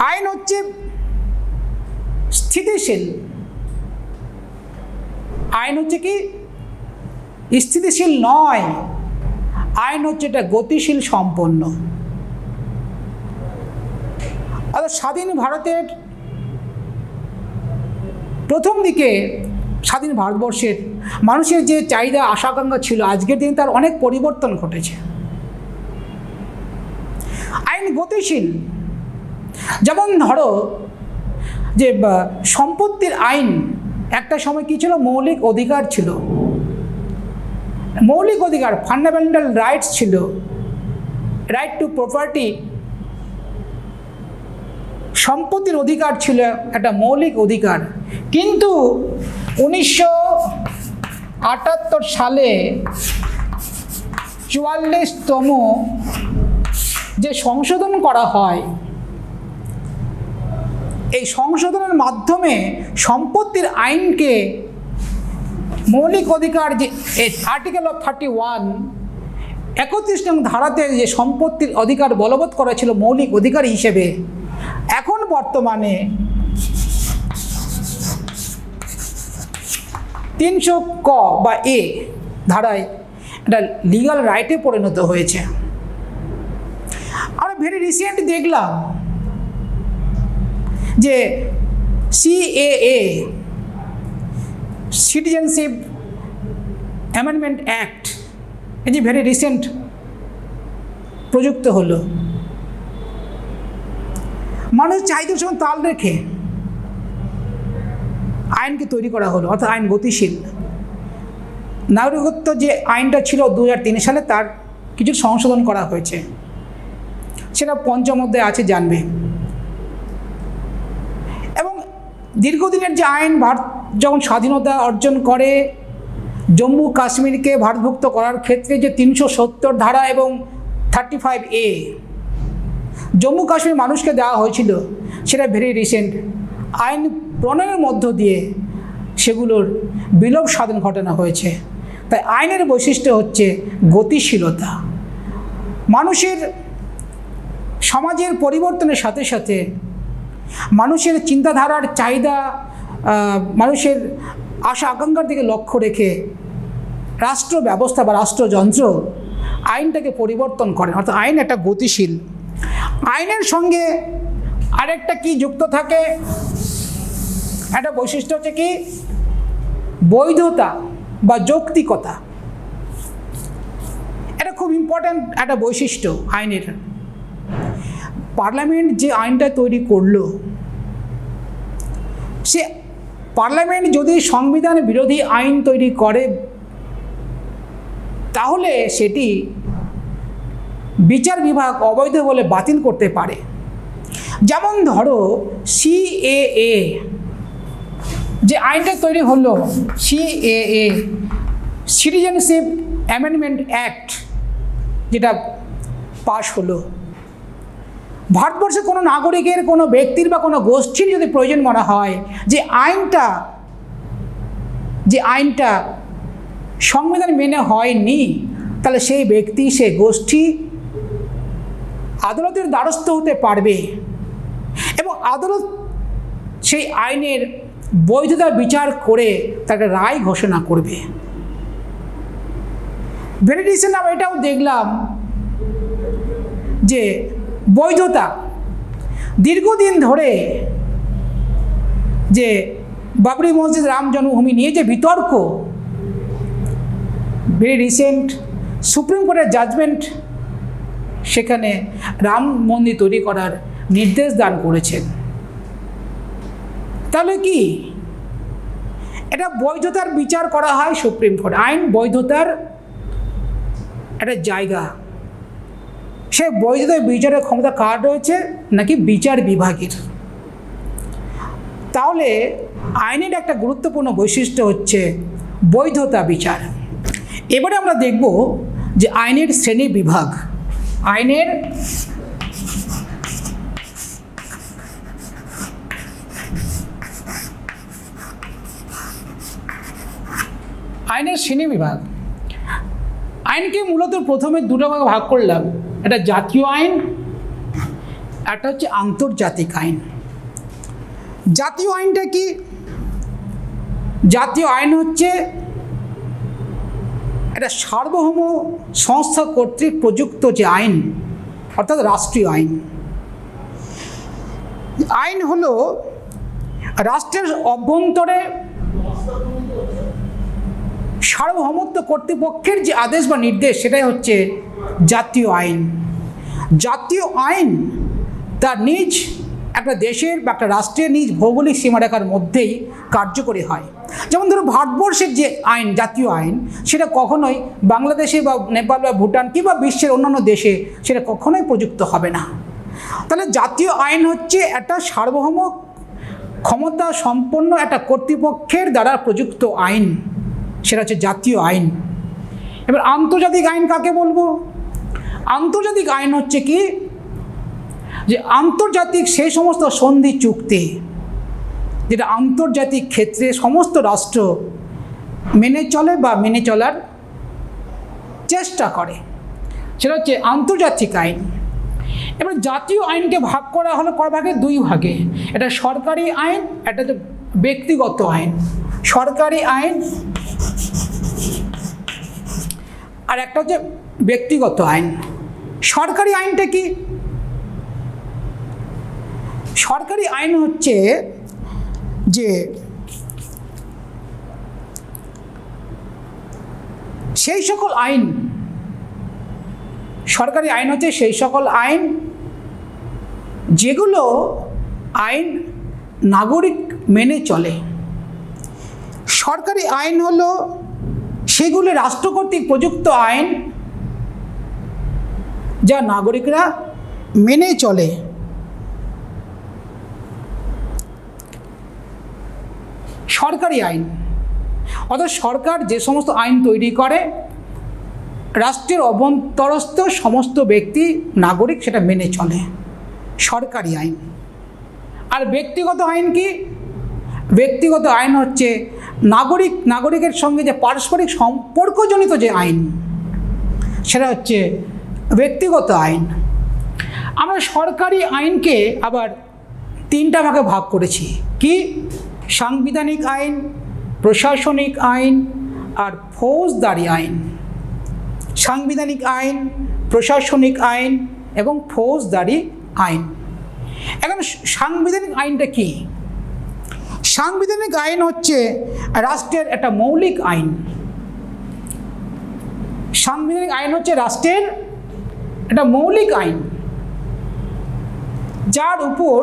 Speaker 2: আইন হচ্ছে স্থিতিশীল। আইন হচ্ছে কি স্থিতিশীল নয়, আইন হচ্ছে এটা গতিশীল সম্পন্ন। অর্থাৎ স্বাধীন ভারতের প্রথম দিকে স্বাধীন ভারতবর্ষের মানুষের যে চাহিদা আশা আকাঙ্ক্ষা ছিল, আজকের দিনে তার অনেক পরিবর্তন ঘটেছে। আইন গতিশীল। যেমন ধরো যে সম্পত্তির আইন একটা সময় কি ছিল, মৌলিক অধিকার ছিল, মৌলিক অধিকার ফান্ডামেন্টাল রাইটস ছিল, রাইট টু প্রপার্টি, সম্পত্তির অধিকার ছিল একটা মৌলিক অধিকার। কিন্তু 1978 সালে 44তম যে সংশোধন করা হয়, এই সংশোধনের মাধ্যমে সম্পত্তির আইনকে মৌলিক অধিকার, যে আর্টিকেল অফ 31 31 নং ধারাতে যে সম্পত্তির অধিকার বলবৎ করা ছিল মৌলিক অধিকার হিসেবে, এখন বর্তমানে 300 ক বা এ ধারায় এটা লিগাল রাইটে পরিণত হয়েছে। আমরা ভেরি রিসেন্ট দেখলাম যে সিএএ, সিটিজেনশিপ অ্যামেন্ডমেন্ট অ্যাক্ট, এই যে ভেরি রিসেন্ট প্রযুক্ত হলো, মানুষ চাহিদার সঙ্গে তাল রেখে আইনকে তৈরি করা হলো। অর্থাৎ আইন গতিশীল। নাগরিকত্ব যে আইনটা ছিল 2003 সালে, তার কিছু সংশোধন করা হয়েছে, সেটা পঞ্চম অধ্যায়ে আছে, জানবে। এবং দীর্ঘদিনের যে আইন, ভারত যখন স্বাধীনতা অর্জন করে, জম্মু কাশ্মীরকে ভারতভুক্ত করার ক্ষেত্রে যে 370 ধারা এবং 35A জম্মু কাশ্মীর মানুষকে দেওয়া হয়েছিল, সেটা ভেরি রিসেন্ট আইন প্রণয়নের মধ্য দিয়ে সেগুলোর বিলোপ সাধন ঘটানো হয়েছে। তাই আইনের বৈশিষ্ট্য হচ্ছে গতিশীলতা। মানুষের সমাজের পরিবর্তনের সাথে সাথে মানুষের চিন্তাধারার চাহিদা, মানুষের আশা আকাঙ্ক্ষার দিকে লক্ষ্য রেখে রাষ্ট্র ব্যবস্থা বা রাষ্ট্রযন্ত্র আইনটাকে পরিবর্তন করে। অর্থাৎ আইন একটা গতিশীল। আইনের সঙ্গে আরেকটা কি যুক্ত থাকে, একটা বৈশিষ্ট্য হচ্ছে কি বৈধতা বা যৌক্তিকতা। এটা খুব ইম্পর্ট্যান্ট একটা বৈশিষ্ট্য আইনের। পার্লামেন্ট যে আইনটা তৈরি করলো, সে পার্লামেন্ট যদি সংবিধান বিরোধী আইন তৈরি করে, তাহলে সেটি বিচার বিভাগ অবৈধ বলে বাতিল করতে পারে। যেমন ধরো সিএএ যে আইনটা তৈরি হলো, সিএএ সিটিজেনশিপ অ্যামেন্ডমেন্ট অ্যাক্ট, যেটা পাশ হলো, ভারতবর্ষে কোনো নাগরিকের, কোনো ব্যক্তির বা কোনো গোষ্ঠীর যদি প্রয়োজন মনে হয় যে আইনটা সংবিধান মেনে হয়নি, তাহলে সেই ব্যক্তি, সে গোষ্ঠী আদালতের দ্বারস্থ হতে পারবে এবং আদালত সেই আইনের বৈধতা বিচার করে তাকে রায় ঘোষণা করবে। ভেরি রিসেন্ট আমরা এটাও দেখলাম যে বৈধতা, দীর্ঘদিন ধরে যে বাবরি মসজিদ, রাম জন্মভূমি নিয়ে যে বিতর্ক, ভেরি রিসেন্ট সুপ্রিম কোর্টের জাজমেন্ট সেখানে রাম মন্দির তৈরি করার নির্দেশ দান করেছেন। তাহলে কি এটা বৈধতার বিচার করা হয় সুপ্রিম কোর্ট। আইন বৈধতার একটা জায়গা, সে বৈধতা বিচারের ক্ষমতা কার রয়েছে, নাকি বিচার বিভাগের। তাহলে আইনের একটা গুরুত্বপূর্ণ বৈশিষ্ট্য হচ্ছে বৈধতা বিচার। এবারে আমরা দেখব যে আইনের শ্রেণী বিভাগ। আইনের আইনের শ্রেণীবিভাগ। আইনকে মূলত প্রথমে দুটো ভাগে ভাগ করলাম, একটা জাতীয় আইন, একটা হচ্ছে আন্তর্জাতিক আইন। জাতীয় আইনটা কি? জাতীয় আইন হচ্ছে একটা সার্বভৌম সংস্থা কর্তৃক প্রযুক্ত যে আইন, অর্থাৎ রাষ্ট্রীয় আইন। আইন হলো রাষ্ট্রের অভ্যন্তরে সার্বভৌমত্ব কর্তৃপক্ষের যে আদেশ বা নির্দেশ, সেটাই হচ্ছে জাতীয় আইন। জাতীয় আইন তার নিজ একটা দেশের বা একটা রাষ্ট্রের নিজ ভৌগোলিক সীমারেখার মধ্যেই কার্যকরী হয়। যেমন ধরো ভারতবর্ষের যে আইন, জাতীয় আইন, সেটা কখনোই বাংলাদেশে বা নেপাল বা ভুটান কিংবা বিশ্বের অন্যান্য দেশে সেটা কখনোই প্রযুক্ত হবে না। তাহলে জাতীয় আইন হচ্ছে একটা সার্বভৌম ক্ষমতা সম্পন্ন একটা কর্তৃপক্ষের দ্বারা প্রযুক্ত আইন, সেটা হচ্ছে জাতীয় আইন। এবার আন্তর্জাতিক আইন কাকে বলবো? আন্তর্জাতিক আইন হচ্ছে কি, যে আন্তর্জাতিক সেই সমস্ত সন্ধি চুক্তি যেটা আন্তর্জাতিক ক্ষেত্রে সমস্ত রাষ্ট্র মেনে চলে বা মেনে চলার চেষ্টা করে, সেটা হচ্ছে আন্তর্জাতিক আইন। এবার জাতীয় আইনকে ভাগ করা হলো দুই ভাগে, এটা সরকারি আইন, এটা হচ্ছে ব্যক্তিগত আইন। সরকারি আইন আর একটা হচ্ছে ব্যক্তিগত আইন। সরকারি আইনটা কি? সরকারি আইন হচ্ছে যে সেই সকল আইন, সরকারি আইন হচ্ছে সেই সকল আইন যেগুলো আইন নাগরিক মেনে চলে। সরকারি আইন হলো সেগুলো রাষ্ট্র কর্তৃক প্রযুক্ত আইন যা নাগরিকরা মেনে চলে। সরকারি আইন অর্থাৎ সরকার যে সমস্ত আইন তৈরি করে রাষ্ট্রের অভ্যন্তরস্থ সমস্ত ব্যক্তি নাগরিক সেটা মেনে চলে, সরকারি আইন। আর ব্যক্তিগত আইন কি? ব্যক্তিগত আইন হচ্ছে নাগরিকের সঙ্গে যে পারস্পরিক সম্পর্কজনিত যে আইন, সেটা হচ্ছে ব্যক্তিগত আইন। আমরা সরকারি আইনকে আবার তিনটা ভাগে ভাগ করেছি। কি? সাংবিধানিক আইন, প্রশাসনিক আইন আর ফৌজদারি আইন। সাংবিধানিক আইন, প্রশাসনিক আইন এবং ফৌজদারি আইন। এখন সাংবিধানিক আইনটা কি? সাংবিধানিক আইন হচ্ছে রাষ্ট্রের একটা মৌলিক আইন। সাংবিধানিক আইন হচ্ছে রাষ্ট্রের একটা মৌলিক আইন যার উপর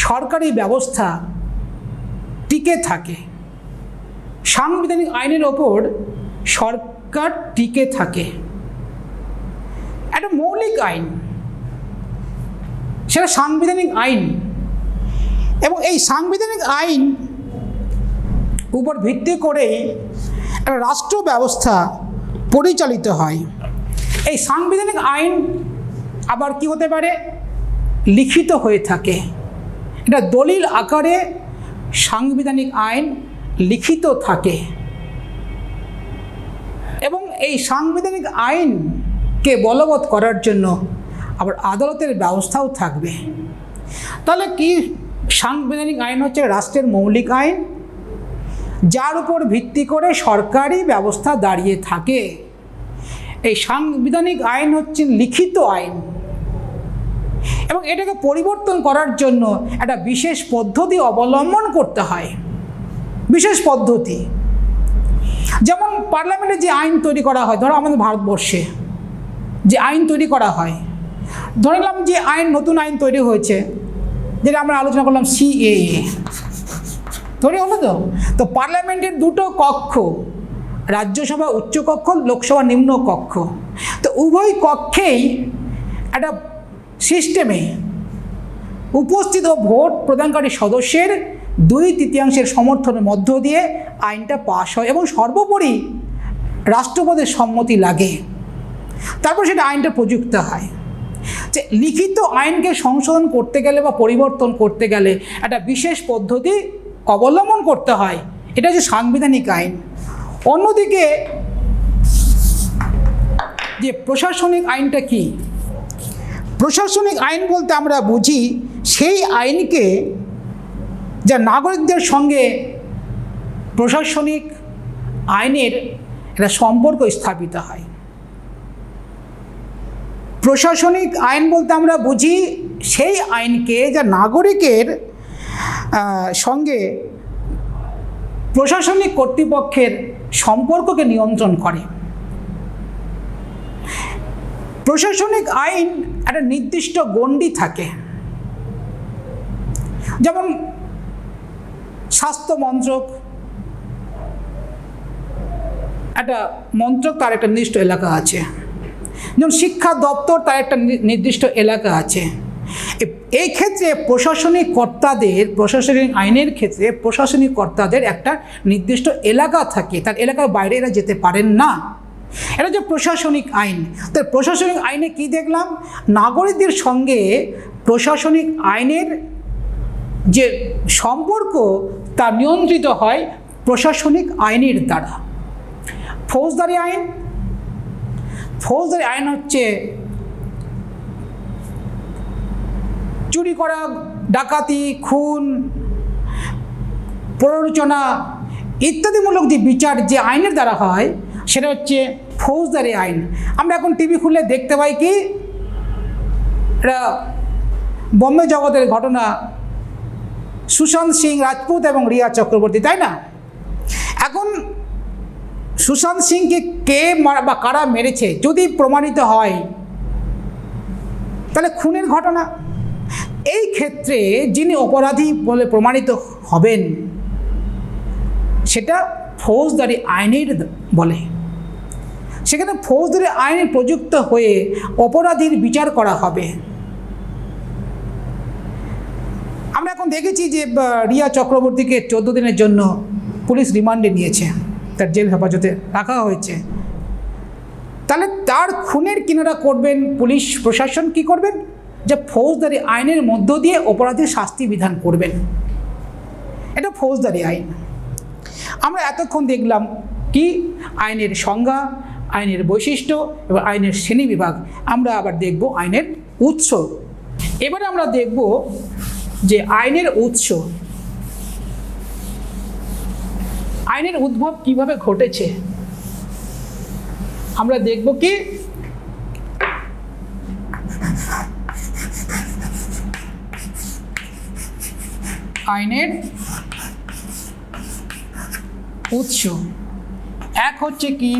Speaker 2: সরকারি ব্যবস্থা টিকে থাকে। সাংবিধানিক আইনের ওপর সরকার টিকে থাকে, একটা মৌলিক আইন, সেটা সাংবিধানিক আইন। এবং এই সাংবিধানিক আইন উপর ভিত্তি করেই একটা রাষ্ট্র ব্যবস্থা পরিচালিত হয়। এই সাংবিধানিক আইন আবার কি হতে পারে? লিখিত হয়ে থাকে। এটা দলিল আকারে সাংবিধানিক আইন লিখিত থাকে এবং এই সাংবিধানিক আইনকে বলবৎ করার জন্য আবার আদালতের ব্যবস্থাও থাকবে। তাহলে কি? সাংবিধানিক আইন হচ্ছে রাষ্ট্রের মৌলিক আইন যার উপর ভিত্তি করে সরকারি ব্যবস্থা দাঁড়িয়ে থাকে। এই সাংবিধানিক আইন হচ্ছে লিখিত আইন এবং এটাকে পরিবর্তন করার জন্য একটা বিশেষ পদ্ধতি অবলম্বন করতে হয়। বিশেষ পদ্ধতি, যেমন পার্লামেন্টে যে আইন তৈরি করা হয়, ধরো আমাদের ভারতবর্ষে যে আইন তৈরি করা হয়, ধরে নিলাম যে নতুন আইন তৈরি হয়েছে, যেটা আমরা আলোচনা করলাম CAA তৈরি হলো। তো পার্লামেন্টের দুটো কক্ষ, রাজ্যসভা উচ্চ কক্ষ, লোকসভা নিম্ন কক্ষ, তো উভয় কক্ষেই একটা সিস্টেমে উপস্থিত ও ভোট প্রদানকারী সদস্যের 2/3 সমর্থনের মধ্য দিয়ে আইনটা পাশ হয় এবং সর্বোপরি রাষ্ট্রপতির সম্মতি লাগে, তারপর সেটা আইনটা প্রযুক্ত হয়। যে লিখিত আইনকে সংশোধন করতে গেলে বা পরিবর্তন করতে গেলে একটা বিশেষ পদ্ধতি অবলম্বন করতে হয়। এটা হচ্ছে সাংবিধানিক আইন। অন্যদিকে যে প্রশাসনিক আইনটা কি? প্রশাসনিক আইন বলতে আমরা বুঝি সেই আইনকে যা নাগরিকদের সঙ্গে প্রশাসনিক আইনের একটা সম্পর্ক স্থাপিত হয়। প্রশাসনিক আইন বলতে আমরা বুঝি সেই আইনকে যা নাগরিকের সঙ্গে প্রশাসনিক কর্তৃপক্ষের সম্পর্ককে নিয়ন্ত্রণ করে। প্রশাসনিক আইন একটা নির্দিষ্ট গণ্ডি থাকে, যেমন স্বাস্থ্য মন্ত্রক একটা মন্ত্রক, তার একটা নির্দিষ্ট এলাকা আছে। যেমন শিক্ষা দপ্তর, তার একটা নির্দিষ্ট এলাকা আছে। এই ক্ষেত্রে প্রশাসনিক কর্তাদের, প্রশাসনিক আইনের ক্ষেত্রে প্রশাসনিক কর্তাদের একটা নির্দিষ্ট এলাকা থাকে, তার এলাকার বাইরে এরা যেতে পারেন না। এটা হচ্ছে প্রশাসনিক আইন। তাই প্রশাসনিক আইনে কি দেখলাম? নাগরিকদের সঙ্গে প্রশাসনিক আইনের যে সম্পর্ক তা নিয়ন্ত্রিত হয় প্রশাসনিক আইনের দ্বারা। ফৌজদারি আইন, ফৌজদারি আইন হচ্ছে চুরি করা, ডাকাতি, খুন, প্ররোচনা ইত্যাদিমূলক যে বিচার যে আইনের দ্বারা হয় সেটা হচ্ছে ফৌজদারি আইন। আমরা এখন টিভি খুলে দেখতে পাই কি, এটা বম্বে জগতের ঘটনা, সুশান্ত সিং রাজপুত এবং রিয়া চক্রবর্তী, তাই না? এখন সুশান্ত সিংকে কে বা কারা মেরেছে যদি প্রমাণিত হয় তাহলে খুনের ঘটনা। এই ক্ষেত্রে যিনি অপরাধী বলে প্রমাণিত হবেন সেটা ফৌজদারি আইনের বলে। সেখানে ফৌজদারি আইনে প্রযুক্ত হয়ে অপরাধীর বিচার করা হবে। আমরা এখন দেখেছি যে রিয়া চক্রবর্তীকে 14 দিনের জন্য পুলিশ রিমান্ডে নিয়েছে, তার জেল হেফাজতে রাখা হয়েছে। তাহলে তার খুনের কিনারা করবেন পুলিশ প্রশাসন, কি করবেন? যে ফৌজদারি আইনের মধ্য দিয়ে অপরাধীর শাস্তি বিধান করবেন। এটা ফৌজদারি আইন। আমরা এতক্ষণ দেখলাম কি আইনের সংজ্ঞা, আইনের বৈশিষ্ট্য এবং আইনের শ্রেণীবিভাগ। আমরা আবার দেখব আইনের উৎস। এবারে আমরা দেখব যে আইনের উৎস, আইনের উদ্ভব কিভাবে ঘটেছে। আমরা দেখব কি আইনের উৎস। এক হচ্ছে কি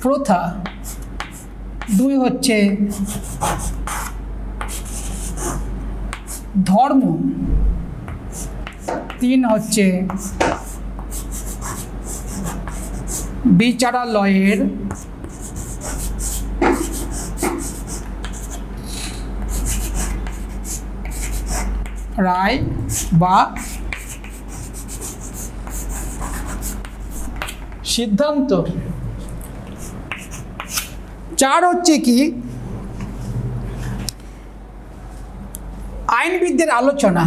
Speaker 2: প্রথা, দুই হচ্ছে ধর্ম, তিন হচ্ছে বিচারালয়ের রায় বা সিদ্ধান্ত, চার হচ্ছে কি আইনবিদদের আলোচনা,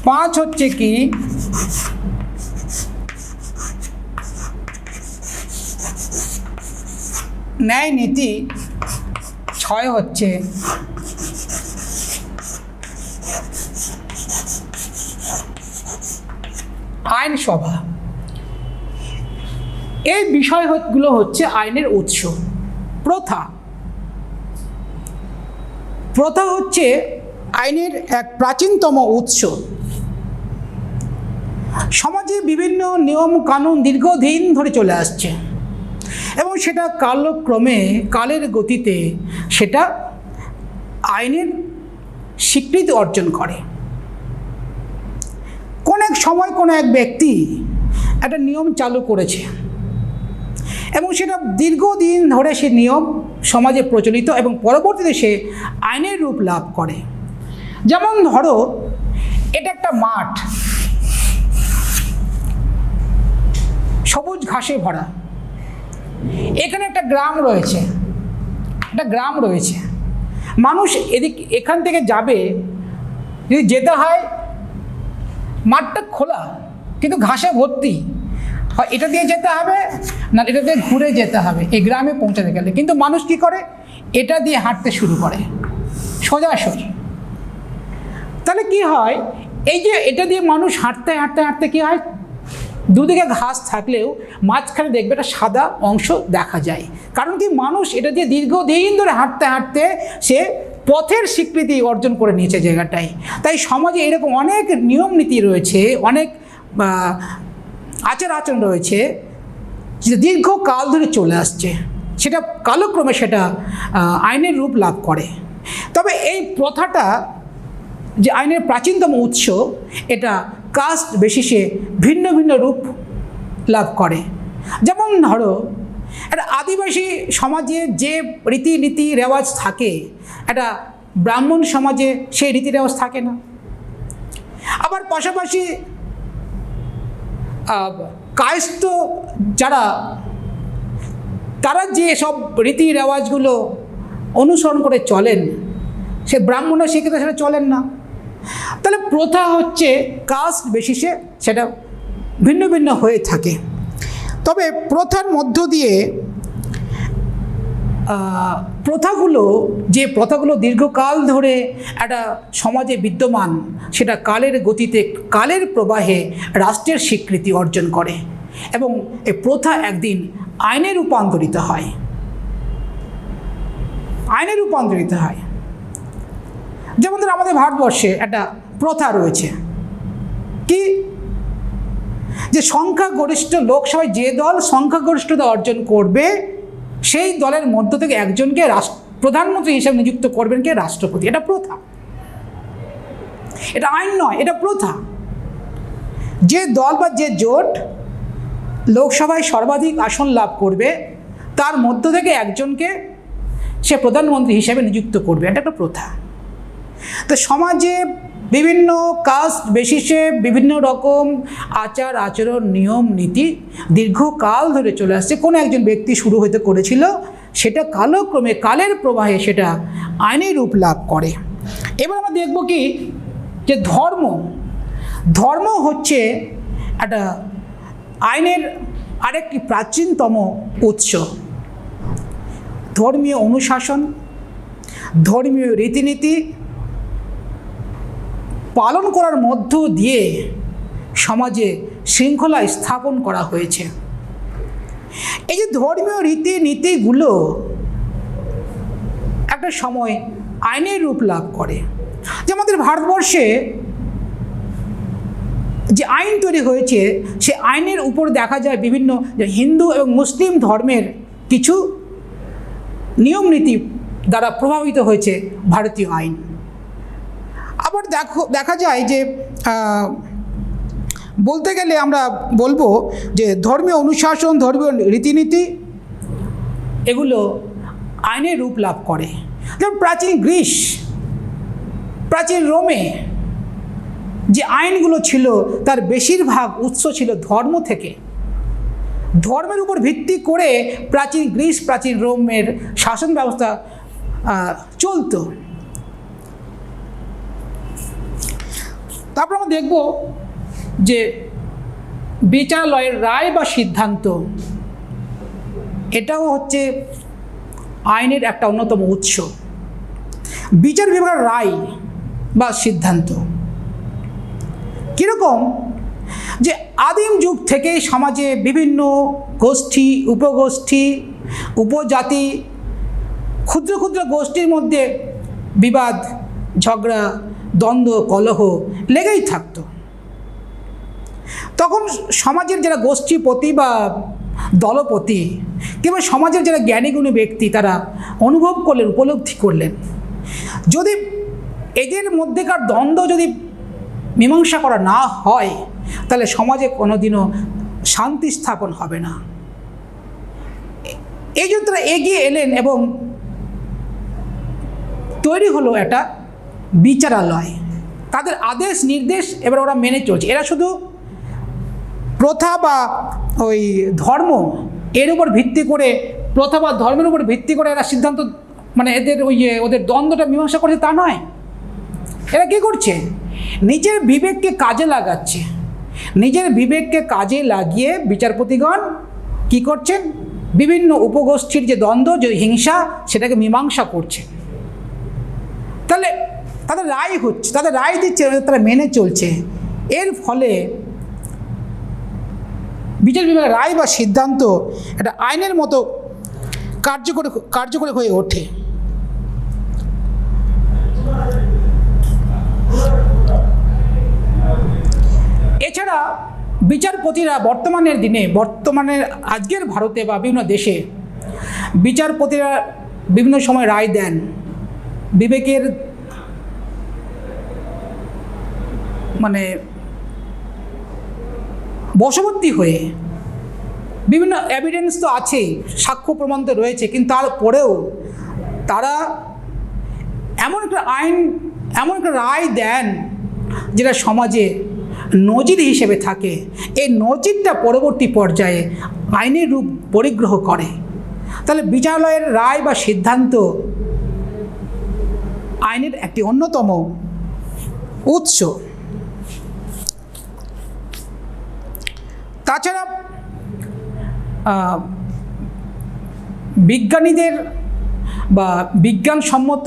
Speaker 2: পাঁচ হচ্ছে কি ন্যায় নীতি, ছয় হচ্ছে আইনসভা। এই বিষয়গুলো হচ্ছে আইনের উৎস। প্রথা, প্রথা হচ্ছে আইনের এক প্রাচীনতম উৎস। সমাজে বিভিন্ন নিয়ম কানুন দীর্ঘদিন ধরে চলে আসছে এবং সেটা কালক্রমে, কালের গতিতে সেটা আইনের স্বীকৃতি অর্জন করে। কোন এক সময় কোনো এক ব্যক্তি একটা নিয়ম চালু করেছে এবং সেটা দীর্ঘদিন ধরে সে নিয়ম সমাজে প্রচলিত এবং পরবর্তীতে সে আইনের রূপ লাভ করে। যেমন ধরো এটা একটা মাঠ, সবুজ ঘাসে ভরা। এখানে একটা গ্রাম রয়েছে, মানুষ এখান থেকে যাবে, যদি যেতে হয়, মাঠটা খোলা কিন্তু ঘাসে ভর্তি, হয় এটা দিয়ে যেতে হবে না এটা দিয়ে ঘুরে যেতে হবে এই গ্রামে পৌঁছাতে গেলে। কিন্তু মানুষ কি করে, এটা দিয়ে হাঁটতে শুরু করে সোজাসুজি। তাহলে কি হয়, এই যে এটা দিয়ে মানুষ হাঁটতে হাঁটতে হাঁটতে কি হয়, দুদিকে ঘাস থাকলেও মাঝখানে দেখবে একটা সাদা অংশ দেখা যায়। কারণ কি, মানুষ এটা দিয়ে দীর্ঘদিন ধরে হাঁটতে হাঁটতে সে পথের স্বীকৃতি অর্জন করে নিয়েছে জায়গাটায়। তাই সমাজে এরকম অনেক নিয়ম নীতি রয়েছে, অনেক আচার আচরণ রয়েছে যেটা দীর্ঘকাল ধরে চলে আসছে, সেটা কালক্রমে সেটা আইনের রূপ লাভ করে। তবে এই প্রথাটা যে আইনের প্রাচীনতম উৎস, এটা কাস্ট বেসিসে ভিন্ন ভিন্ন রূপ লাভ করে। যেমন ধরো, একটা আদিবাসী সমাজে যে রীতিনীতি রেওয়াজ থাকে, একটা ব্রাহ্মণ সমাজে সেই রীতি রেওয়াজ থাকে না। আবার পাশাপাশি কায়স্থ যারা, তারা যে সব রীতি রেওয়াজগুলো অনুসরণ করে চলেন, সে ব্রাহ্মণরা সেক্ষেত্রে সেটা চলেন না। তাহলে প্রথা হচ্ছে কাস্ট বেসিসে সেটা ভিন্ন ভিন্ন হয়ে থাকে। তবে প্রথার মধ্য দিয়ে যে প্রথাগুলো দীর্ঘকাল ধরে একটা সমাজে বিদ্যমান, সেটা কালের গতিতে, কালের প্রবাহে রাষ্ট্রের স্বীকৃতি অর্জন করে এবং এই প্রথা একদিন আইনে রূপান্তরিত হয়। যেমন ধর, আমাদের ভারতবর্ষে একটা প্রথা রয়েছে কি, যে সংখ্যাগরিষ্ঠ লোকসভায় যে দল সংখ্যাগরিষ্ঠতা অর্জন করবে, সেই দলের মধ্য থেকে একজনকে প্রধানমন্ত্রী হিসেবে নিযুক্ত করবেন কে, রাষ্ট্রপতি। এটা প্রথা, এটা আইন নয়, এটা প্রথা। যে দল বা যে জোট লোকসভায় সর্বাধিক আসন লাভ করবে, তার মধ্য থেকে একজনকে সে প্রধানমন্ত্রী হিসেবে নিযুক্ত করবে, এটা একটা প্রথা। তো সমাজে বিভিন্ন কাস্ট বেসিসে বিভিন্ন রকম আচার আচরণ, নিয়ম নীতি দীর্ঘকাল ধরে চলে আসছে। কোনো একজন ব্যক্তি শুরু হতে করেছিল, সেটা কালক্রমে কালের প্রবাহে সেটা আইনি রূপ লাভ করে। এবার আমরা দেখব কি, যে ধর্ম হচ্ছে একটা আইনের আরেকটি প্রাচীনতম উৎস। ধর্মীয় অনুশাসন, ধর্মীয় রীতিনীতি পালন করার মধ্য দিয়ে সমাজে শৃঙ্খলা স্থাপন করা হয়েছে। এই যে ধর্মীয় রীতিনীতিগুলো একটা সময় আইনের রূপ লাভ করে। যে আমাদের ভারতবর্ষে যে আইন তৈরি হয়েছে, সে আইনের উপর দেখা যায় বিভিন্ন হিন্দু এবং মুসলিম ধর্মের কিছু নিয়ম নীতি দ্বারা প্রভাবিত হয়েছে ভারতীয় আইন। আবার দেখা যায় যে বলতে গেলে আমরা বলবো যে ধর্মীয় অনুশাসন, ধর্মীয় রীতিনীতি এগুলো আইনের রূপ লাভ করে। যেমন প্রাচীন গ্রিস, প্রাচীন রোমে যে আইনগুলো ছিল, তার বেশিরভাগ উৎস ছিল ধর্ম থেকে। ধর্মের উপর ভিত্তি করে প্রাচীন গ্রিস, প্রাচীন রোমের শাসন ব্যবস্থা চলত। তারপর আমরা দেখব যে বিচারালয়ের রায় বা সিদ্ধান্ত, এটাও হচ্ছে আইনের একটা অন্যতম উৎস। বিচার বিভাগের রায় বা সিদ্ধান্ত কীরকম, যে আদিম যুগ থেকেই সমাজে বিভিন্ন গোষ্ঠী, উপগোষ্ঠী, উপজাতি, ক্ষুদ্র ক্ষুদ্র গোষ্ঠীর মধ্যে বিবাদ, ঝগড়া, দ্বন্দ্ব, কলহ লেগেই থাকত। তখন সমাজের যারা গোষ্ঠীপতি বা দলপতি কিংবা সমাজের যারা জ্ঞানীগুণী ব্যক্তি, তারা অনুভব করলেন, উপলব্ধি করলেন, যদি এদের মধ্যেকার দ্বন্দ্ব যদি মীমাংসা করা না হয়, তাহলে সমাজে কোনোদিনও শান্তি স্থাপন হবে না। এই জন্য তারা এগিয়ে এলেন এবং তৈরি হলো একটা বিচারালয়। তাদের আদেশ নির্দেশ এবার ওরা মেনে চলছে। এরা শুধু প্রথা বা ওই ধর্ম এর উপর ভিত্তি করে, প্রথা বা ধর্মের উপর ভিত্তি করে এরা সিদ্ধান্ত, মানে এদের ওদের দ্বন্দ্বটা মীমাংসা করছে তা নয়। এরা কী করছে? নিজের বিবেককে কাজে লাগাচ্ছে। নিজের বিবেককে কাজে লাগিয়ে বিচারপতিগণ কি করছেন? বিভিন্ন উপগোষ্ঠীর যে দ্বন্দ্ব, যে হিংসা, সেটাকে মীমাংসা করছে। তাহলে তাদের রায় হচ্ছে, তাদের রায় দিচ্ছে, তারা মেনে চলছে। এর ফলে বিচার বিভাগের রায় বা সিদ্ধান্ত একটা আইনের মতো কার্যকরী হয়ে ওঠে। এছাড়া বিচারপতিরা বর্তমানের আজকের ভারতে বা বিভিন্ন দেশে বিচারপতিরা বিভিন্ন সময় রায় দেন বিবেকের মানে বশবর্তী হয়ে। বিভিন্ন এভিডেন্স তো আছেই, সাক্ষ্য প্রমাণ তো রয়েছে, কিন্তু তারপরেও তারা এমন একটা রায় দেন যেটা সমাজে নজির হিসেবে থাকে। এই নজিরটা পরবর্তী পর্যায়ে আইনের রূপ পরিগ্রহ করে। তাহলে বিচারালয়ের রায় বা সিদ্ধান্ত আইনের একটি অন্যতম উৎস। তাছাড়া বিজ্ঞানীদের বা বিজ্ঞানসম্মত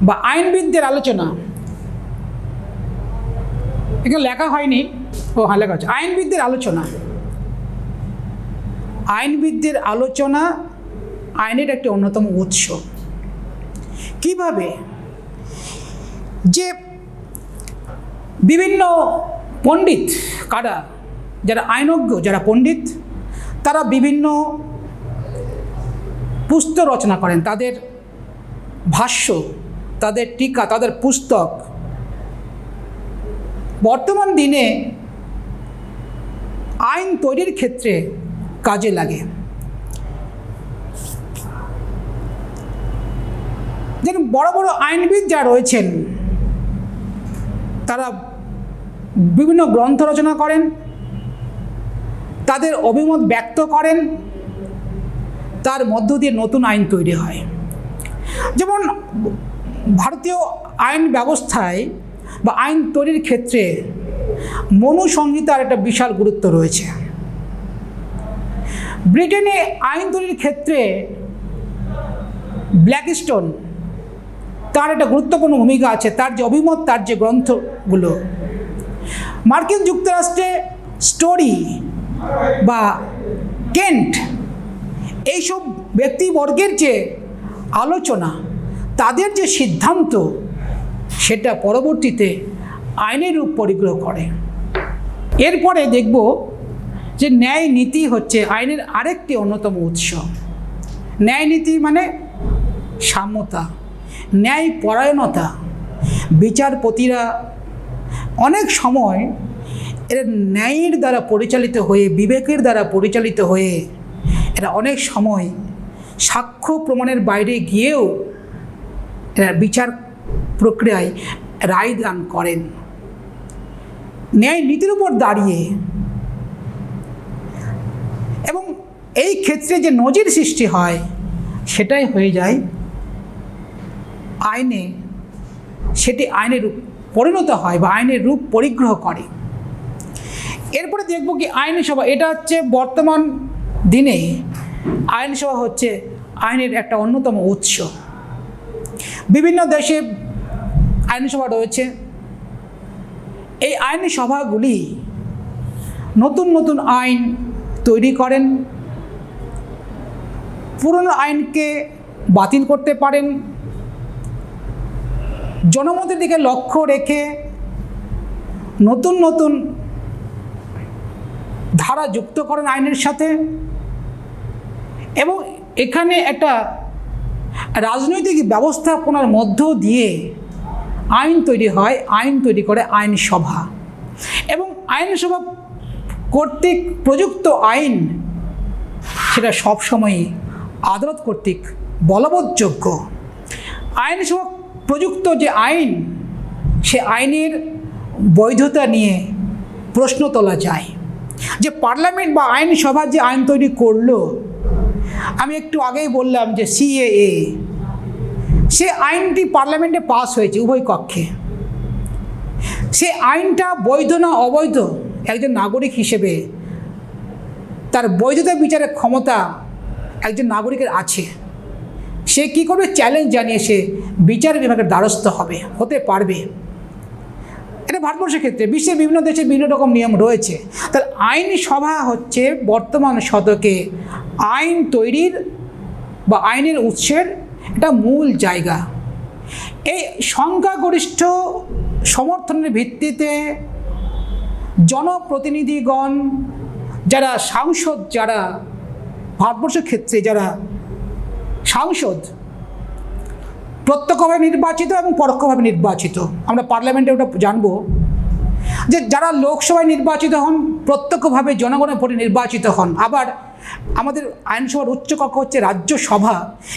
Speaker 2: বা আইনবিদদের আলোচনা, এখানে লেখা হয়নি, হ্যাঁ লেখা আছে, আইনবিদদের আলোচনা আইনের একটি অন্যতম উৎস। কিভাবে? যে বিভিন্ন পণ্ডিত যারা আইনজ্ঞ, যারা পণ্ডিত, তারা বিভিন্ন পুস্তক রচনা করেন। তাদের ভাষ্য, তাদের টিকা, তাদের পুস্তক বর্তমান দিনে আইন তৈরির ক্ষেত্রে কাজে লাগে। যেন বড় বড় আইনবিদ যারা রয়েছেন, তারা বিভিন্ন গ্রন্থ রচনা করেন, তাদের অভিমত ব্যক্ত করেন, তার মধ্য দিয়ে নতুন আইন তৈরি হয়। যেমন ভারতীয় আইন ব্যবস্থায় বা আইন তৈরির ক্ষেত্রে মনু সংহিতার একটা বিশাল গুরুত্ব রয়েছে। ব্রিটেনে আইন তৈরির ক্ষেত্রে ব্ল্যাকস্টোন, তার একটা গুরুত্বপূর্ণ ভূমিকা আছে, তার যে অভিমত, তার যে গ্রন্থগুলো। মার্কিন যুক্তরাষ্ট্রে স্টোরি বা কেন্ট, এইসব ব্যক্তিবর্গের যে আলোচনা, তাদের যে সিদ্ধান্ত, সেটা পরবর্তীতে আইনের রূপ পরিগ্রহ করে। এরপরে দেখব যে ন্যায় নীতি হচ্ছে আইনের আরেকটি অন্যতম উৎস। ন্যায় নীতি মানে সাম্যতা, ন্যায় পরায়ণতা। বিচারপতিরা অনেক সময় এরা ন্যায়ের দ্বারা পরিচালিত হয়ে, বিবেকের দ্বারা পরিচালিত হয়ে, এরা অনেক সময় সাক্ষ্য প্রমাণের বাইরে গিয়েও এরা বিচার প্রক্রিয়ায় রায় দান করেন ন্যায় নীতির উপর দাঁড়িয়ে। এবং এই ক্ষেত্রে যে নজির সৃষ্টি হয়, সেটাই হয়ে যায় আইনে, সেটি আইনের রূপ পরিণত হয় বা আইনের রূপ পরিগ্রহ করে। এরপরে দেখব কি আইনসভা, এটা হচ্ছে বর্তমান দিনে আইনসভা হচ্ছে আইনের একটা অন্যতম উৎস। বিভিন্ন দেশে আইনসভা রয়েছে। এই আইনসভাগুলি নতুন নতুন আইন তৈরি করেন, পুরনো আইনকে বাতিল করতে পারেন, জনমতের দিকে লক্ষ্য রেখে নতুন নতুন ধারা যুক্ত করেন আইনের সাথে। এবং এখানে একটা রাজনৈতিক ব্যবস্থাপনার মধ্য দিয়ে আইন তৈরি হয়, আইন তৈরি করে আইনসভা। এবং আইনসভা কর্তৃক প্রযুক্ত আইন সেটা সবসময়ই আদালত কর্তৃক বলবৎযোগ্য। আইনসভা প্রযুক্ত যে আইন সে আইনের বৈধতা নিয়ে প্রশ্ন তোলা যায়। যে পার্লামেন্ট বা আইনসভা যে আইন তৈরি করলো, আমি একটু আগেই বললাম যে সিএএ, সে আইনটি পার্লামেন্টে পাস হয়েছে উভয় কক্ষে। সে আইনটা বৈধ না অবৈধ, একজন নাগরিক হিসেবে তার বৈধতা বিচারের ক্ষমতা একজন নাগরিকের আছে। সে কী করবে? চ্যালেঞ্জ জানিয়ে সে বিচার বিভাগের দ্বারস্থ হতে পারবে। এটা ভারতবর্ষের ক্ষেত্রে, বিশ্বের বিভিন্ন দেশে বিভিন্ন রকম নিয়ম রয়েছে। তার আইনসভা হচ্ছে বর্তমান শতকে আইন তৈরির বা আইনের উৎসের এটা মূল জায়গা। এই সংখ্যাগরিষ্ঠ সমর্থনের ভিত্তিতে জনপ্রতিনিধিগণ যারা সাংসদ, যারা ভারতবর্ষের ক্ষেত্রে যারা সাংসদ প্রত্যক্ষভাবে নির্বাচিত এবং পরোক্ষভাবে নির্বাচিত, আমরা পার্লামেন্টে ওটা জানবো যে যারা লোকসভায় নির্বাচিত হন প্রত্যক্ষভাবে জনগণের ভোটে নির্বাচিত হন। আবার আমাদের আইনসভার উচ্চকক্ষ হচ্ছে রাজ্যসভা।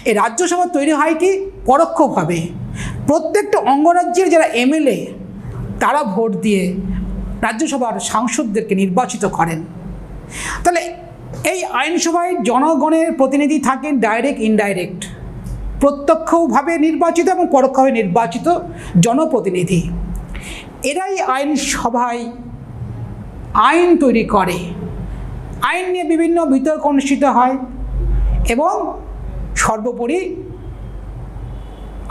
Speaker 2: এই রাজ্যসভা তৈরি হয় কি? পরোক্ষভাবে। প্রত্যেকটা অঙ্গরাজ্যের যারা এমএলএ তারা ভোট দিয়ে রাজ্যসভার সাংসদদেরকে নির্বাচিত করেন। তাহলে এই আইনসভায় জনগণের প্রতিনিধি থাকেন ডাইরেক্ট, ইনডাইরেক্ট, প্রত্যক্ষভাবে নির্বাচিত এবং পরোক্ষভাবে নির্বাচিত জনপ্রতিনিধি। এরাই আইনসভায় আইন তৈরি করে। আইন নিয়ে বিভিন্ন বিতর্ক অনুষ্ঠিত হয় এবং সর্বোপরি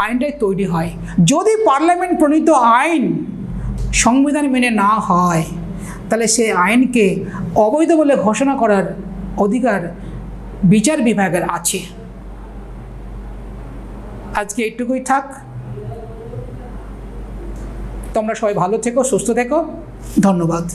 Speaker 2: আইনটাই তৈরি হয়। যদি পার্লামেন্ট প্রণীত আইন সংবিধান মেনে না হয়, তাহলে সে আইনকে অবৈধ বলে ঘোষণা করার অধিকার বিচার বিভাগের আছে। আজকে এইটুকুই থাক। তোমরা সবাই ভালো থেকো, সুস্থ থেকো। ধন্যবাদ।